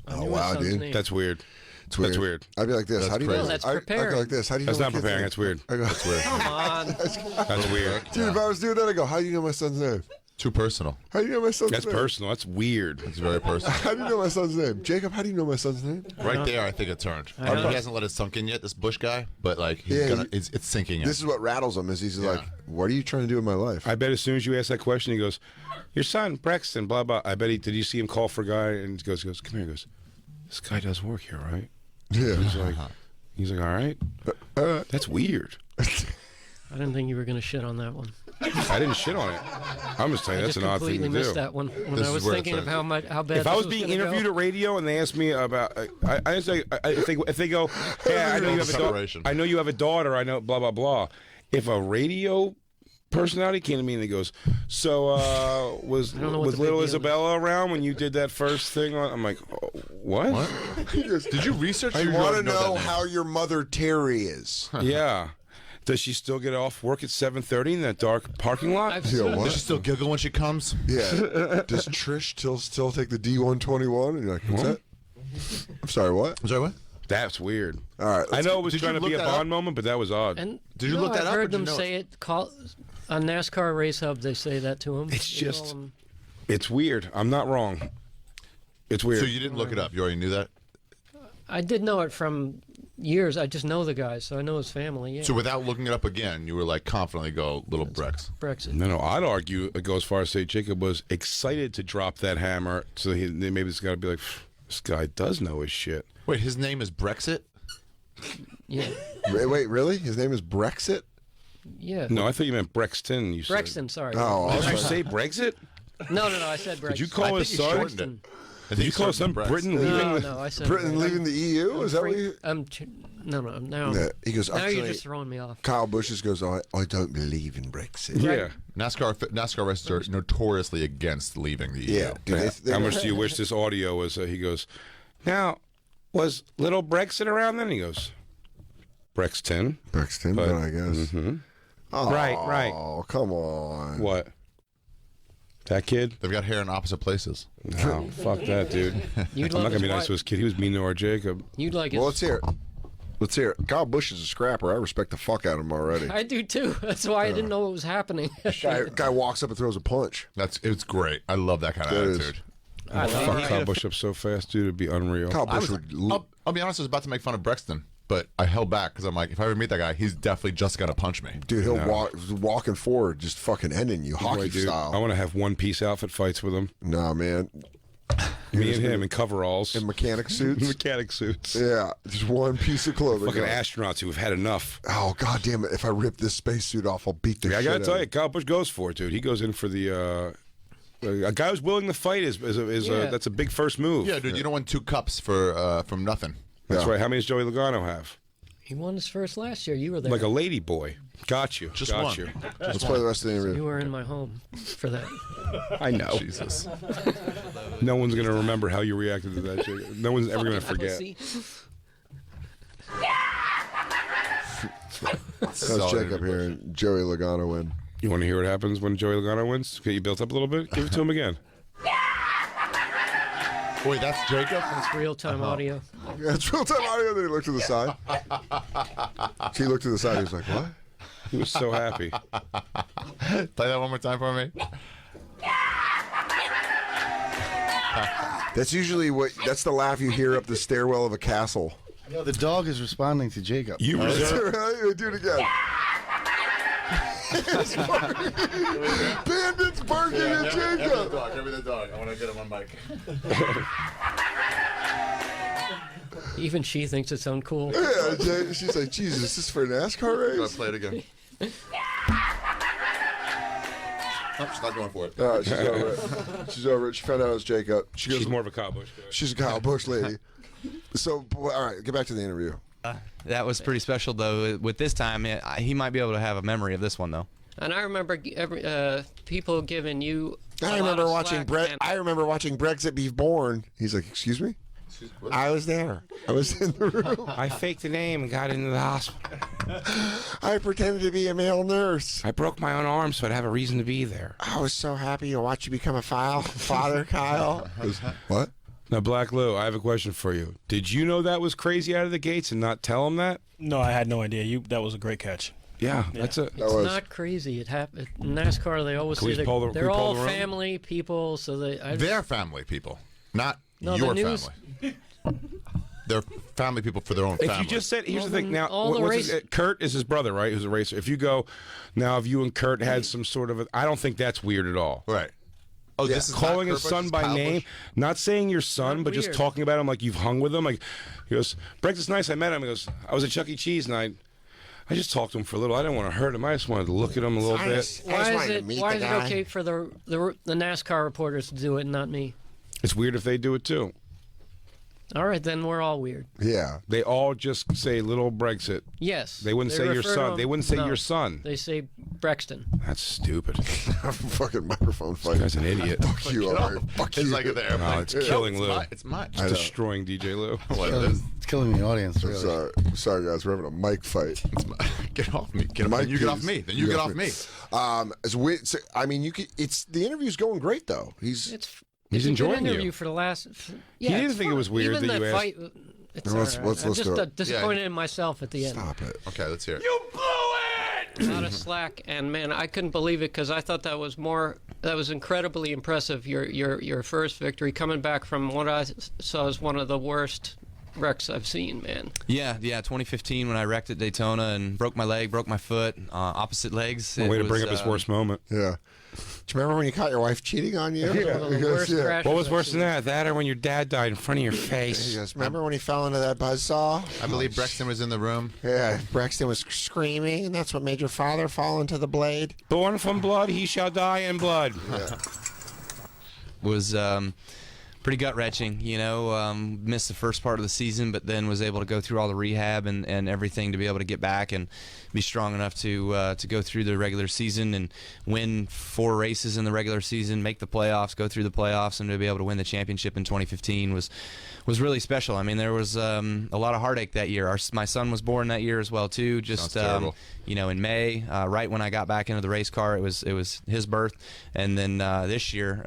I Oh, knew his wow, son's dude. name. That's weird. It's weird. That's weird. I'd be like this. That's How do you crazy. know? That's I go preparing. like this. How do you That's know not my kid's preparing. name? That's weird. I go, That's weird. Come on. That's weird. dude, if I was doing that, I go, how do you know my son's name? Too personal. How do you know my son's That's name? personal. That's weird. It's very personal. How do you know my son's name? Jacob, how do you know my son's name? Right there, I think it turned. I mean, he hasn't let it sunk in yet, this Bush guy, but like he's Yeah, gonna, it's sinking in. This is what rattles him. Is he's like, what are you trying to do in my life? I bet as soon as you ask that question, he goes, "Your son, Braxton, blah blah." I bet did you see him call for a guy and he goes, "Come here." He goes, "This guy does work here, right?" Yeah. He's like, "All right." That's weird. I didn't think you were going to shit on that one. I didn't shit on it. I'm just telling you, I that's just an odd thing completely to missed do. that one when This I is was where thinking it's of how bad. If I this was being gonna interviewed go. at radio and they asked me about, I say, if they go, "Hey, I know you have a daughter. Separation. I know you have a daughter. I know blah blah blah." If a radio personality came to me and he goes, "So was I don't know what the big little deal is. Isabella around when you did that first thing?" I'm like, oh, what? Did you research? I or you want to already know that how your mother Terry is. Yeah. Does she still get off work at 7:30 in that dark parking lot? I've Yeah, seen name? what? Does she still giggle when she comes? Yeah. Does Trish still take the D121? And you're like, what's that? I'm sorry, what? I'm sorry, what? That's weird. All right. I know it was Did you trying to be look a that Bond up? moment, but that was odd. And Did you no, look that I've up, or heard did you them know say it. On NASCAR Race Hub, they say that to him. It's You just- know, It's weird. I'm not wrong. It's weird. So you didn't look it up. You already knew that. I did know it from years. I just know the guy, so I know his family. Yeah. So without looking it up again, you were like confidently go little Brex. Brexit. No, I'd argue go as far as say Jacob was excited to drop that hammer, so maybe this guy would be like, this guy does know his shit. Wait, his name is Brexit? Yeah. Wait, really? His name is Brexit? Yeah. No, I thought you meant Brexton. You said. Brexton, sorry. Oh, I was Did you like, say Brexit? No, I said Brexit. Did you call I his think he son? shortened it. I Did you call his son Brex. Britain leaving? No, the- no, I said Britain Brexit. leaving the EU? Is that what you... No, now. Yeah, he goes, Now you're actually, just throwing me off. Kyle Busch just goes, I don't believe in Brexit. Yeah. NASCAR races are notoriously against leaving the EU. Yeah. Dude, they- How much do you wish this audio was? He goes, now, was little Brexit around then? He goes, Brexton. Brexton, But- but I guess. Mhm. Oh, Right. Oh, come on. What? That kid? They've got hair in opposite places. No, fuck that, dude. You'd I'm love not gonna be his nice wife. to his kid. He was mean to our Jacob. You'd like Well, it. let's hear it. Let's hear it. Kyle Busch is a scrapper. I respect the fuck out of him already. I do too. That's why I didn't know what was happening. Guy walks up and throws a punch. It's great. I love that kind of That is. attitude. I Fuck love Kyle Busch up so fast, dude. It'd be unreal. Kyle Busch would... I'll be honest, I was about to make fun of Brexton, but I held back because I'm like, if I ever meet that guy, he's definitely just gonna punch me. Dude, he'll No. walking forward, just fucking ending you, hockey Boy, dude, style. I want to have one-piece outfit fights with him. Nah, man. Me and him in coveralls. In mechanic suits. Mechanic suits. Yeah, just one piece of clothing. Fucking on. astronauts who have had enough. Oh, god damn it. If I rip this spacesuit off, I'll beat the I shit gotta out tell of you, him. Kyle Busch goes for it, dude. He goes in for the a guy who's willing to fight is Yeah. that's a big first move. Yeah, dude, you don't win 2 cups for from nothing. That's Yeah. right. How many does Joey Logano have? He won his first last year. You were there. Like a lady boy. Got you. Just Got one. you. Let's play the rest of the interview. You were in my home for that. I know. Jesus. No one's gonna remember how you reacted to that. Jacob. No one's ever gonna forget. Pussy. That's Jacob here and Joey Logano win. You want to hear what happens when Joey Logano wins? Get you built up a little bit. Give it to him again. Wait, that's Jacob? That's real-time audio. Yeah, it's real time audio. Then he looked to the side. He looked to the side. He was like, what? He was so happy. Play that one more time for me. That's usually that's the laugh you hear up the stairwell of a castle. The dog is responding to Jacob. You reserve. Really? Do it again. Bandits barking at Jacob. Give me the dog. I want to get him on mic. Even she thinks it's uncool. Yeah, she's like, Jesus, is this for a NASCAR race? Play it again. Oh, she's not going for it. She's over it. She's over it. She found out it was Jacob. She goes, She's more of a Kyle Busch guy. she's a Kyle Busch lady. So, all right, get back to the interview. That was pretty special, though. With this time, he might be able to have a memory of this one, though. And I remember people giving you. I remember watching Brexit be born. He's like, excuse me? I was there. I was in the room. I faked a name and got into the hospital. I pretended to be a male nurse. I broke my own arm so I'd have a reason to be there. I was so happy to watch you become a father, Kyle. What? Now, Black Lou, I have a question for you. Did you know that was crazy out of the gates and not tell him that? No, I had no idea. That was a great catch. Yeah, that's it. It's not crazy. It happened. In NASCAR, they always Can we say pull the- they're can we pull all the room? family people, so They're family people, not No, your the news- family. They're family people for their own If family. you just said, here's Well, the thing. then Now, all the what's his, race- Kurt is his brother, right? Who's a racer. If you go, now, if you and Kurt had some sort of, I don't think that's weird at all. Right. Oh, this is Calling not his Kurt son Busch, by Kyle name, Busch? not saying your son, Not but just weird. talking about him like you've hung with him. Like, he goes, Brexit's nice. I met him. He goes, I was at Chuck E. Cheese and I just talked to him for a little. I didn't want to hurt him. I just wanted to look at him a little bit. Why is it okay for the NASCAR reporters to do it and not me? It's weird if they do it too. All right, then we're all weird. Yeah. They all just say little Brexit. Yes. They wouldn't say your refer to son. him- They wouldn't say no, your son. They say Brexton. That's stupid. Fucking microphone fight. This guy's an idiot. Fuck you, Ari. Fuck It's you. like there. No, it's killing Lou. It's mine. It's destroying DJ Lou. What it is? It's killing the audience, really. Sorry, guys. We're having a mic fight. Get off me. Get Mike, off. You get off please. me. Then you get off me. I mean, the interview's going great though. He's It's a enjoying good interview you. for the last. He didn't it's think it fun. was weird Even that you asked- fight, it's Let's- all right. let's I'm do just it. disappointed in myself at the end. Stop it. Okay, let's hear it. Out of slack, and man, I couldn't believe it because I thought that was incredibly impressive. Your first victory, coming back from what I saw as one of the worst wrecks I've seen, man. Yeah, 2015 when I wrecked at Daytona and broke my leg, broke my foot, opposite legs. Way It to bring was, up his worst moment. Yeah. Do you remember when you caught your wife cheating on you? One of the worst crashes What was I've worse seen. than that? That or when your dad died in front of your He face? goes, remember when he fell into that buzzsaw? I believe Brexton was in the room. Yeah, Braxton was screaming, and that's what made your father fall into the blade. Born from blood, he shall die in blood. was pretty gut wrenching. Missed the first part of the season, but then was able to go through all the rehab and everything to be able to get back and be strong enough to go through the regular season and win 4 races in the regular season, make the playoffs, go through the playoffs, and to be able to win the championship in 2015 was really special. I mean, there was a lot of heartache that year. My son was born that year as well too. Just Sounds terrible. In May, right when I got back into the race car, it was his birth, and then this year.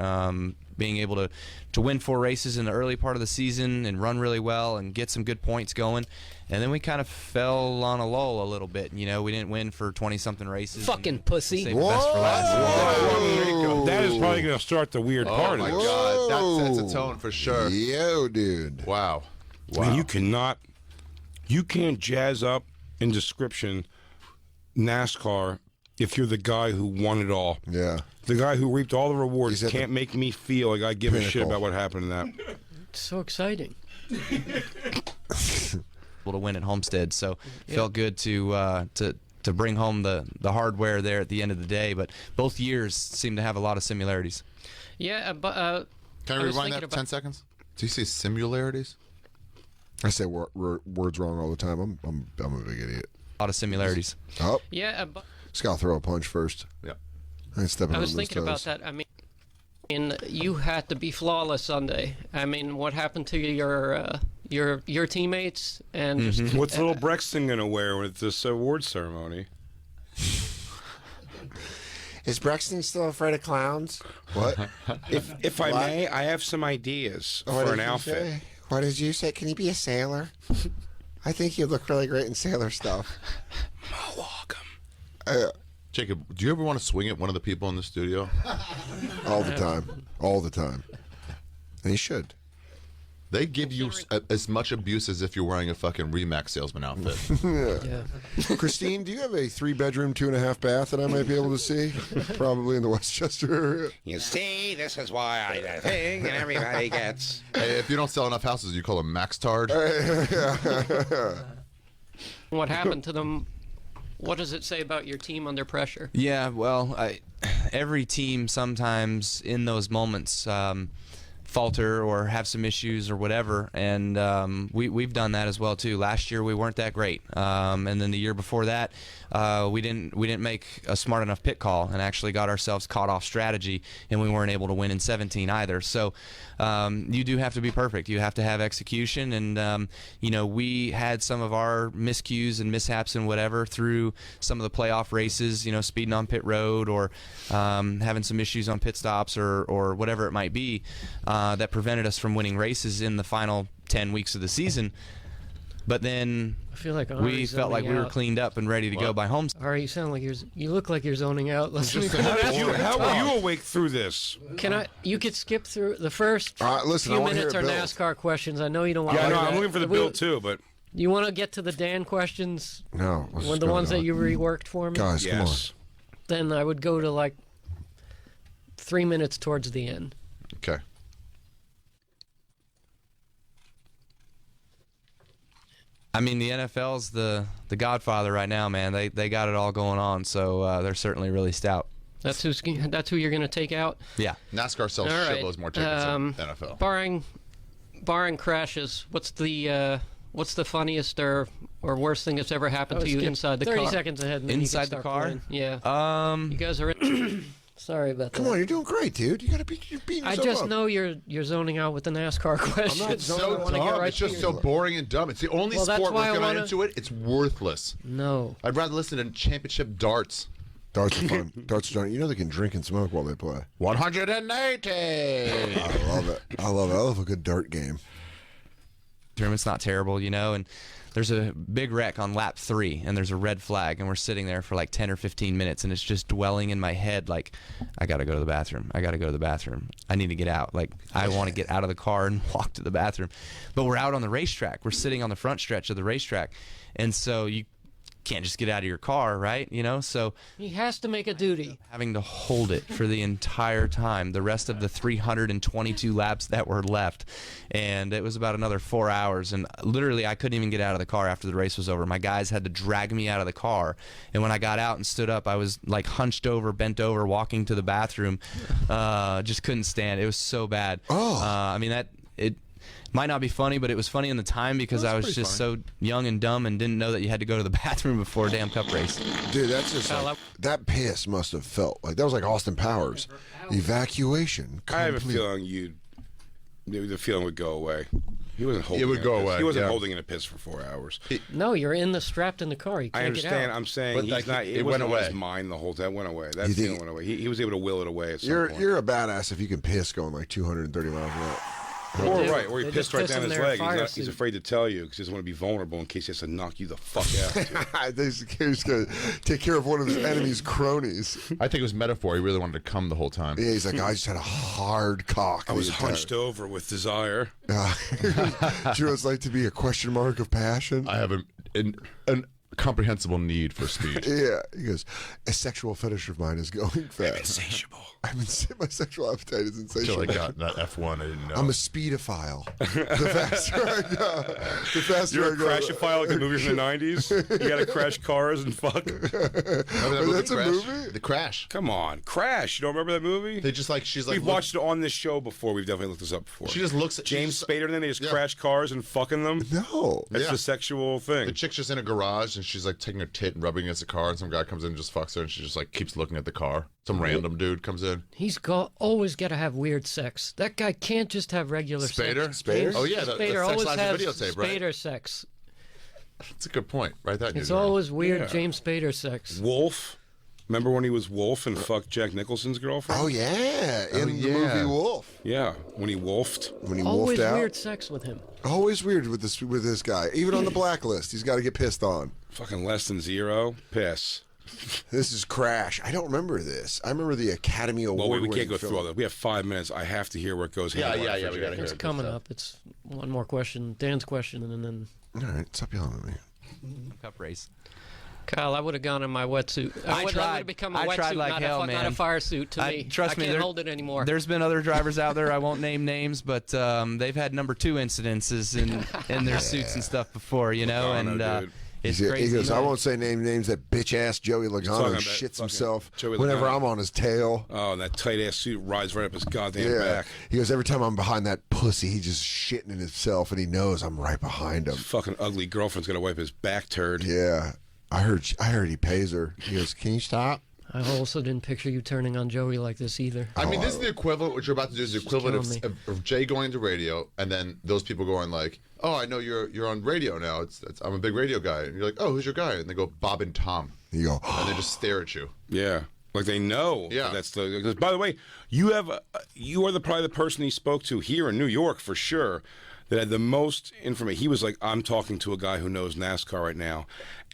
Being able to win 4 races in the early part of the season and run really well and get some good points going. And then we kind of fell on a lull a little bit. We didn't win for 20-something races. Fucking pussy. Saved the best for last. That is probably going to start the weird Oh part my of it. God, that sets a tone for sure. Yo, dude. Wow. Man, you can't jazz up in description NASCAR if you're the guy who won it all. Yeah. The guy who reaped all the rewards He's at can't make me feel like I give a shit pinnacle. about what happened in that. It's so exciting. Able to win at Homestead, so felt good to bring home the hardware there at the end of the day. But both years seem to have a lot of similarities. Yeah, but Can I was rewind that thinking for 10 seconds? Do you say similarities? I say words wrong all the time. I'm a big idiot. A lot of similarities. Oh, yeah, but just gotta throw a punch first. Yeah. I ain't stepping I on was those thinking about toes. that. I mean, you had to be flawless Sunday. I mean, what happened to your teammates and just, What's little Brexton going to wear with this award ceremony? Is Braxton still afraid of clowns? What? If I may, I have some ideas for an outfit. What did you say? Can you be a sailor? I think you look really great in sailor stuff. Jacob, do you ever want to swing at one of the people in the studio? All the time. All the time. And he should. They give you as much abuse as if you're wearing a fucking Remax salesman outfit. Yeah. Christine, do you have a 3-bedroom, 2.5 bath that I might be able to see? Probably in the Westchester area. You see, this is why I think and everybody gets. Hey, if you don't sell enough houses, you call them Max Tard. What happened to them? What does it say about your team under pressure? Yeah, well, every team sometimes in those moments falter or have some issues or whatever, and we've done that as well too. Last year we weren't that great, and then the year before that we didn't make a smart enough pit call and actually got ourselves caught off strategy, and we weren't able to win in 17 either. So you do have to be perfect. You have to have execution, and we had some of our miscues and mishaps and whatever through some of the playoff races, speeding on pit road or having some issues on pit stops or whatever it might be that prevented us from winning races in the final 10 weeks of the season. But then I feel like we felt like we were cleaned up and ready to go by home. Ari, you look like you're zoning out. How were you awake through this? You could skip through the first listen, few minutes are NASCAR questions. I know you don't want. Yeah, to I'm looking for the bill too, but you want to get to the Dan questions. No, the ones that you reworked for me. Guys, come on. Then I would go to like 3 minutes towards the end. Okay. I mean, the NFL's the godfather right now, man. They got it all going on, so they're certainly really stout. That's who you're going to take out? Yeah. NASCAR sells shitloads more tickets than NFL. Barring crashes, what's the funniest or worst thing that's ever happened to you inside the car? 30 seconds ahead. And then inside the car? Playing. Yeah. You guys are... Sorry about that. Come on, you're doing great, dude. You gotta be beating yourself I just up. know you're zoning out with the NASCAR questions. I'm not So dumb. It's just so boring and dumb. It's the only sport where if you're into it, it's worthless. No. I'd rather listen to championship darts. Darts are fun. Darts are fun. You know they can drink and smoke while they play. 180. I love it. I love a good dart game. It's not terrible, and there's a big wreck on lap 3, and there's a red flag, and we're sitting there for like 10 or 15 minutes, and it's just dwelling in my head like, I gotta go to the bathroom. I need to get out. Like, I want to get out of the car and walk to the bathroom. But we're out on the racetrack. We're sitting on the front stretch of the racetrack, and so you can't just get out of your car, right? So he has to make a duty. Having to hold it for the entire time, the rest of the 322 laps that were left, and it was about another 4 hours, and literally I couldn't even get out of the car after the race was over. My guys had to drag me out of the car, and when I got out and stood up, I was like hunched over, bent over, walking to the bathroom. Just couldn't stand it. It was so bad. It might not be funny, but it was funny in the time because I was just so young and dumb and didn't know that you had to go to the bathroom before a damn cup race. Dude, that's just that piss must have felt like that was like Austin Powers. Evacuation. I have a feeling the feeling would go away. He wasn't holding. It would go away. He wasn't holding in a piss for 4 hours. No, you're strapped in the car. You can't I understand. get out. I'm saying But he's not. It went wasn't on away. his mind the whole time. It went away. That feeling went away. He was able to will it away at some point. You're a badass if you can piss going like 230 miles an hour. Or he They pissed just right piss down in his their leg. fire He's suit. afraid to tell you because he doesn't want to be vulnerable in case he has to knock you the fuck out. He's going to take care of one of his enemy's cronies. I think it was metaphor. He really wanted to come the whole time. Yeah, he's like, I just had a hard cock. I was hunched over with desire. Do you know what it's like to be a question mark of passion? I have an comprehensible need for speed. Yeah, he goes, a sexual fetish of mine is going fast. Insatiable. My sexual appetite is insatiable. Until I got that F1, I didn't know. I'm a speedophile. The faster I go, the faster You're I a go. crashophile like the movie from the 90s? You gotta crash cars and fuck? Remember that movie, that's a Crash? movie? The Crash. Come on. Crash. You don't remember that movie? They just like, she's like, We've watched it on this show before. We've definitely looked this up before. She just looks at James Spader and then they just crash cars and fucking them? No. That's Yeah. the sexual thing. The chick's just in a garage and she's like taking her tit and rubbing against the car, and some guy comes in and just fucks her, and she just like keeps looking at the car. Some random dude comes in. He's always got to have weird sex. That guy can't just have regular Spader? sex. Spader? Oh, yeah, the Spader Sex always Lives has videotape, right? Spader sex. That's a good point. Write that It's down. always weird Yeah. James Spader sex. Wolf. Remember when he was Wolf and fucked Jack Nicholson's girlfriend? Oh, yeah. In the yeah. movie Wolf. Yeah, when he wolfed. When he Always wolfed out. weird sex with him. Always weird with this guy. Even on the blacklist, he's got to get pissed on. Fucking less than zero. Piss. This is Crash. I don't remember this. I remember the Academy Award. Well, we can't go through all that. We have 5 minutes. I have to hear where it goes. Yeah, haywire yeah, for we Jay. gotta hear It's it. coming up. It's one more question. Dan's question, and then All right, stop yelling at me. Cup race. Kyle, I would have gone in my wetsuit. I would tried. have become a I wetsuit, tried like not, hell, not a man. fire suit to me. Trust me, I can't there- hold it anymore. There's been other drivers out there. I won't name names, but they've had number 2 incidences in their suits and stuff before, you know, Logano, and dude. it's He crazy. goes, I man. won't say names. That bitch ass Joey Talking Logano about shits fucking himself Joey whenever Logano. I'm on his tail. Oh, and that tight ass suit rides right up his goddamn Yeah. back. He goes, every time I'm behind that pussy, he's just shitting in himself, and he knows I'm right behind him. His fucking ugly girlfriend's gonna wipe his back turd. Yeah. I heard he pays her. He goes, can you stop? I also didn't picture you turning on Joey like this either. I mean, this is the equivalent. What you're about to do is the equivalent killing of Jay going into radio, and then those people going like, "Oh, I know you're on radio now. I'm a big radio guy." And you're like, "Oh, who's your guy?" And they go, "Bob and Tom," You go, and they just stare at you. Yeah, like they know. Yeah. That's the. Because, by the way, you are probably the person he spoke to here in New York for sure that had the most information. He was like, "I'm talking to a guy who knows NASCAR right now,"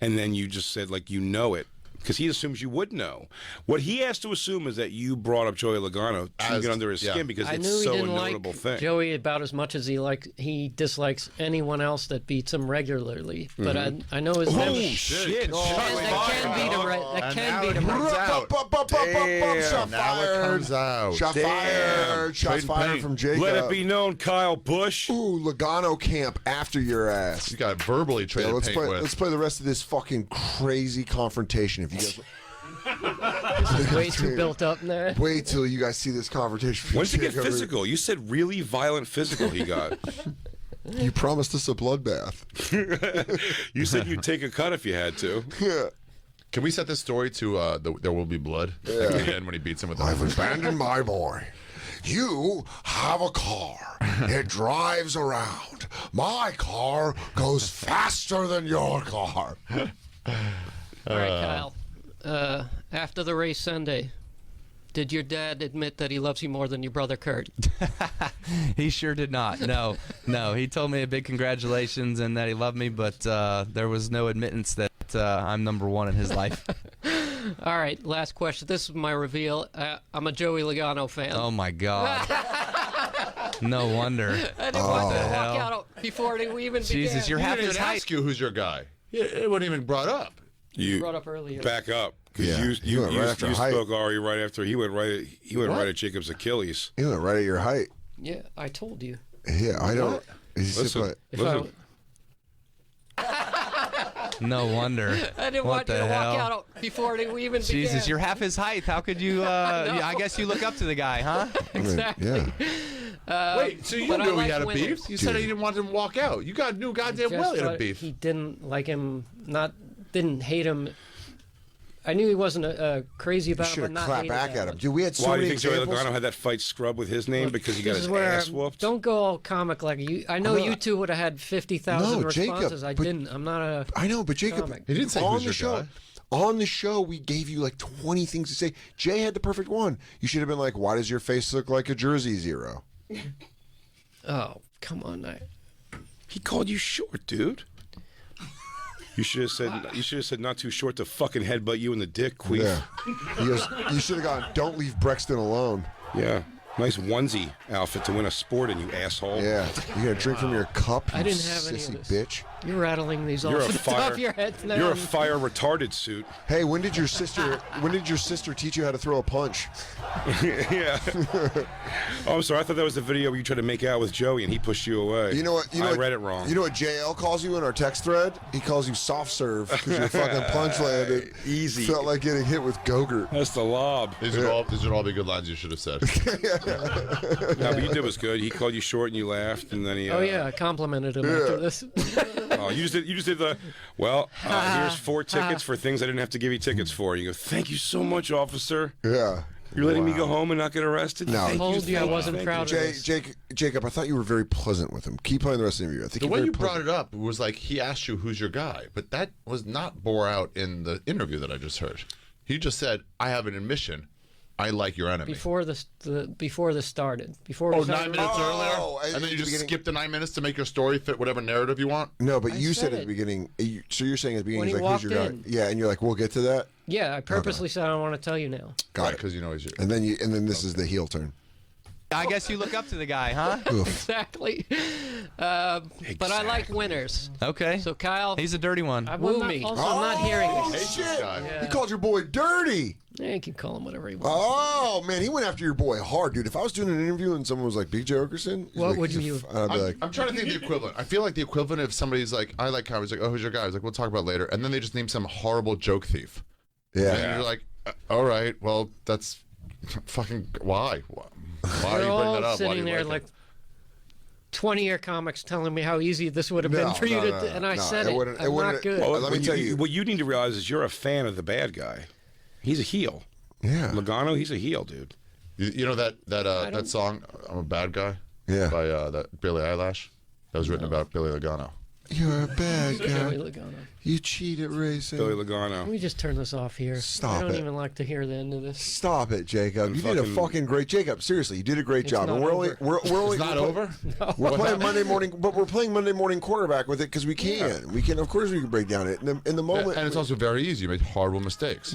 and then you just said like, "You know it." Because he assumes you would know. What he has to assume is that you brought up Joey Logano to get under his skin because I it's knew he so didn't notable like thing. Joey about as much as he dislikes anyone else that beats him regularly. But I know his Oh memory. shit! That can beat him. That can beat him. Shot Now it comes out. Shot fired. Shots Trading fired paint. from Jacob. Let it be known, Kyle Busch. Ooh, Logano camp after your ass. You got verbally Yeah, traded let's paint play. with. Let's play the rest of this fucking crazy confrontation. If you guys This is way too built up there. wait till you guys see this confrontation. When's he get Jacob. physical? You said really violent physical he got. You promised us a bloodbath. You said you'd take a cut if you had to. Yeah. Can we set this story to There Will Be Blood? At the end when he beats him with the I've abandoned my boy. You have a car. It drives around. My car goes faster than your car. All right, Kyle. After the race Sunday, did your dad admit that he loves you more than your brother Kurt? He sure did not. No. He told me a big congratulations and that he loved me, but there was no admittance that I'm number 1 in his life. All right, last question. This is my reveal. I'm a Joey Logano fan. Oh my God. No wonder. I didn't want to hell? walk out before we even Jesus, began. you're He half didn't his even height. ask you who's your guy. It wasn't even brought up. You brought up earlier. back up because Yeah, you went right after height. spoke Ari right after he went right at Jacob's Achilles. You went right at your height. Yeah, I told you. Yeah, I don't. He said, Listen, but- If listen. No wonder. I didn't What want you the to hell? walk out before we even began. Jesus, you're half his height. How could you? I guess you look up to the guy, huh? I mean, Exactly. yeah. Wait, so you but I knew he like had a winners. beef? You said he didn't want him to walk out. You knew goddamn Just well he had a thought beef. He didn't like him. Didn't hate him. I knew he wasn't crazy You about him, should but have not clapped hated back that at him. much. Dude, we had so Why do many you think Joey examples. Logano had that fight scrubbed with his name because he got This his is where ass whooped? don't go all comic like you. I know you two would have had 50,000 No, Jacob, responses. I but- didn't. I'm not a. I know, but Jacob, Comic. He didn't say on who's the your show. guy. On the show, we gave you like 20 things to say. Jay had the perfect one. You should have been like, "Why does your face look like a Jersey zero?" Oh, come on. He called you short, dude. You should have said not too short to fucking headbutt you in the dick, queef. Yeah. He goes, you should have gone, "Don't leave Brexton alone." Yeah. Nice onesie outfit to win a sport in, you asshole. Yeah. You got to drink from your cup, you I didn't have any of sissy this. bitch. You're rattling these You're off a the top fire. of your head now. You're a fire retarded suit. Hey, when did your sister teach you how to throw a punch? Yeah. Oh, I'm sorry. I thought that was the video where you tried to make out with Joey and he pushed you away. You know what? I read it wrong. You know what JL calls you in our text thread? He calls you soft serve because your fucking punch landed. Easy. Felt like getting hit with Gogurt. That's the lob. These would all be good lines you should have said. No, but you did was good. He called you short and you laughed, and then he. Oh yeah, I complimented him after this. Oh, you just did the. Well, here's 4 tickets for things I didn't have to give you tickets for. You go, thank you so much, officer. Yeah. You're letting me go home and not get arrested. No. Thank Told you I thank wasn't thank proud you. of this. Jacob, I thought you were very pleasant with him. Keep playing the rest of the interview. I think The you're way very you brought pleasant. it up was like he asked you who's your guy, but that was not bore out in the interview that I just heard. He just said, "I have an admission. I like your enemy. before this started. Before we Oh, started 9 minutes Oh, earlier, and then you just beginning- skip the 9 minutes to make your story fit whatever narrative you want. No, but I you said said at the it. beginning. So you're saying at the beginning, When he's he like, "Who's your walked guy?" in. Yeah, and you're like, "We'll get to that." Yeah, I purposely said I don't want to tell you now. Got it. Because you know he's your. And then this is the heel turn. I guess you look up to the guy, huh? Oof. Exactly. But I like winners. Okay. So Kyle, He's a dirty one. woo me. I'm not hearing Oh this. shit! guy. He called your boy dirty. Yeah, you can call him whatever he wants. Oh man, he went after your boy hard, dude. If I was doing an interview and someone was like Big Joe Okerson, he's What like, would he's a you- I'd be like, I'm trying to think of the equivalent. I feel like the equivalent if somebody's like, I like Kyle. He's like, oh, who's your guy? He's like, we'll talk about it later. And then they just name some horrible joke thief. yeah. And you're like, all right, well, that's fucking why? Why They're are you bringing all that up? Why do sitting you there like like it? 20-year comics telling me how easy this would have been for you to. And I said it. wouldn't- I'm wouldn't- not good. Well, Well, let me tell you. What you need to realize is you're a fan of the bad guy. He's a heel. Yeah. Logano, he's a heel, dude. You know that song, I'm a Bad Guy? Yeah. By that Billy Eyelash? That was written about Billy Logano. You're a bad Joey guy. Logano. You cheat at racing. Billy Can Logano. we just turn this off here? Stop I don't it. even like to hear the end of this. Stop it, Jacob. You did a fucking great Jacob. Seriously, you did a great job. not And we're only over. we're only It's not over? We're playing Monday morning, but we're playing Monday morning quarterback with it because we can. We can, of course, we can break down it in the moment. And it's also very easy. You make horrible mistakes.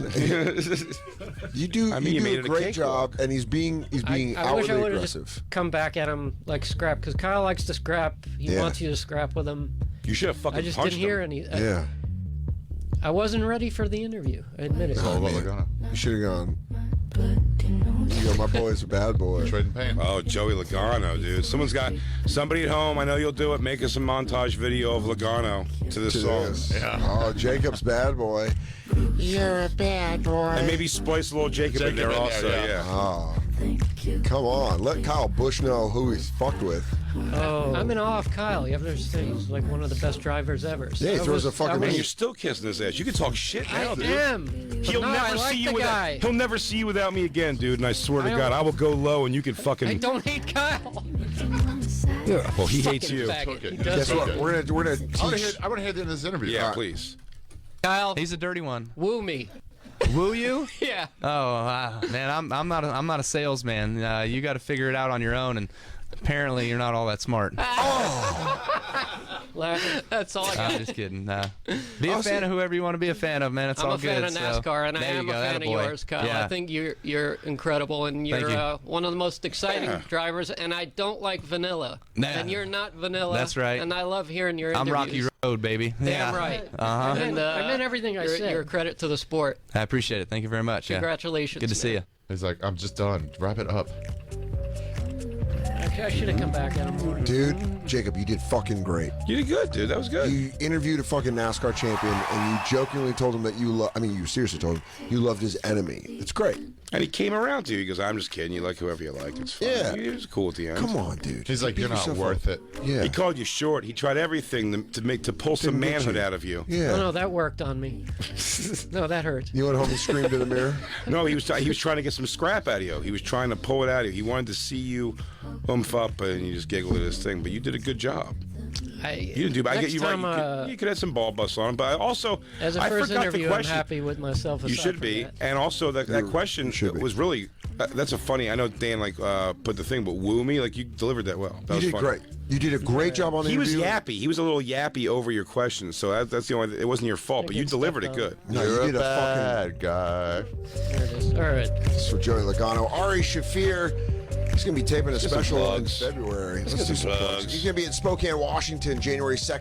you do. I mean, you you do made a it a great cakewalk. job, and he's being I wish I outwardly would have aggressive. just come back at him like scrap because Kyle likes to scrap. He Yeah. wants you to scrap with him. You should have fucking I just punched didn't hear him. any. Yeah, I wasn't ready for the interview. I admit it. It's all about man. Logano. you should have gone. You go, my boy's a bad boy. Trading pain. Oh, Joey Logano, dude. Somebody at home, I know you'll do it. Make us a montage video of Logano to this To song. this. Oh, Jacob's bad boy. You're a bad boy. And maybe splice a little Jacob in there Jacob in also, there, yeah. Oh, come on. Let Kyle Busch know who he's fucked with. Oh. I'm in awe of Kyle. You have to understand, he's like one of the best drivers ever. So Yeah, he I throws was- a fucking- I Man, was- you're still kissing his ass. You can talk shit now, I dude. am. He'll But no, never I like see you the without. guy. He'll never see you without me again, dude. And I swear to I don't- God, I will go low, and you can I fucking. don't hate Kyle. Well, he hates Fucking you. faggot. Okay. He does Guess what? Okay. We're gonna I want teach. to hear the end of this interview. Yeah, please. Kyle, He's a dirty one. woo me. Woo you? Yeah. Oh man, I'm not a salesman. You got to figure it out on your own, and apparently you're not all that smart. That's all I got. I'm just kidding. Be a fan of whoever you want to be a fan of, man. It's I'm all a good. fan of NASCAR, and I there you am go, a fan of attaboy. yours, Kyle. Yeah. I think you're incredible, and Thank you're you. one of the most exciting Yeah. drivers. And I don't like vanilla, Nah. and you're not vanilla. That's right. And I love hearing your I'm interviews. Rocky Road, baby. Damn Yeah. right. Uh-huh. And, I meant everything I said. You're a credit to the sport. I appreciate it. Thank you very much. Yeah. Congratulations. Good to see you. He's like, I'm just done. Wrap it up. I should have come back at him more. Dude, Jacob, you did fucking great. You did good, dude. That was good. You interviewed a fucking NASCAR champion, and you jokingly told him that you seriously told him you loved his enemy. It's great. And he came around to you. He goes, "I'm just kidding. You like whoever you like. It's fine." Yeah. He was cool at the end. Come on, dude. He's like, Beat you're not yourself worth up. it. Yeah. He called you short. He tried everything to pull some Didn't get manhood you. out of you. Yeah. No, that worked on me. No, that hurt. You went home and screamed in the mirror. No, he was trying to get some scrap out of you. He was trying to pull it out of you. He wanted to see you oomph up, and you just giggled at his thing. But you did a good job. You didn't do. I get Next you right. time, You could have some ball busts on, but also As a I first forgot interview, the I'm question. happy with myself. You aside should from be, that. and also that question should be. was really. That's a funny. I know Dan put the thing, but woo me, like you delivered that well. That You was did funny. great. You did a great job on the He was interview. yappy. He was a little yappy over your questions, so that's the only. It wasn't your fault, but you good delivered stuff, it good. No, You're you did a a fucking. bad guy. There it is. All right. This is for Joey Logano. Ari Shafir. He's going to be taping a get some special in plugs. February. Let's get some plugs. He's going to be in Spokane, Washington, January 2nd.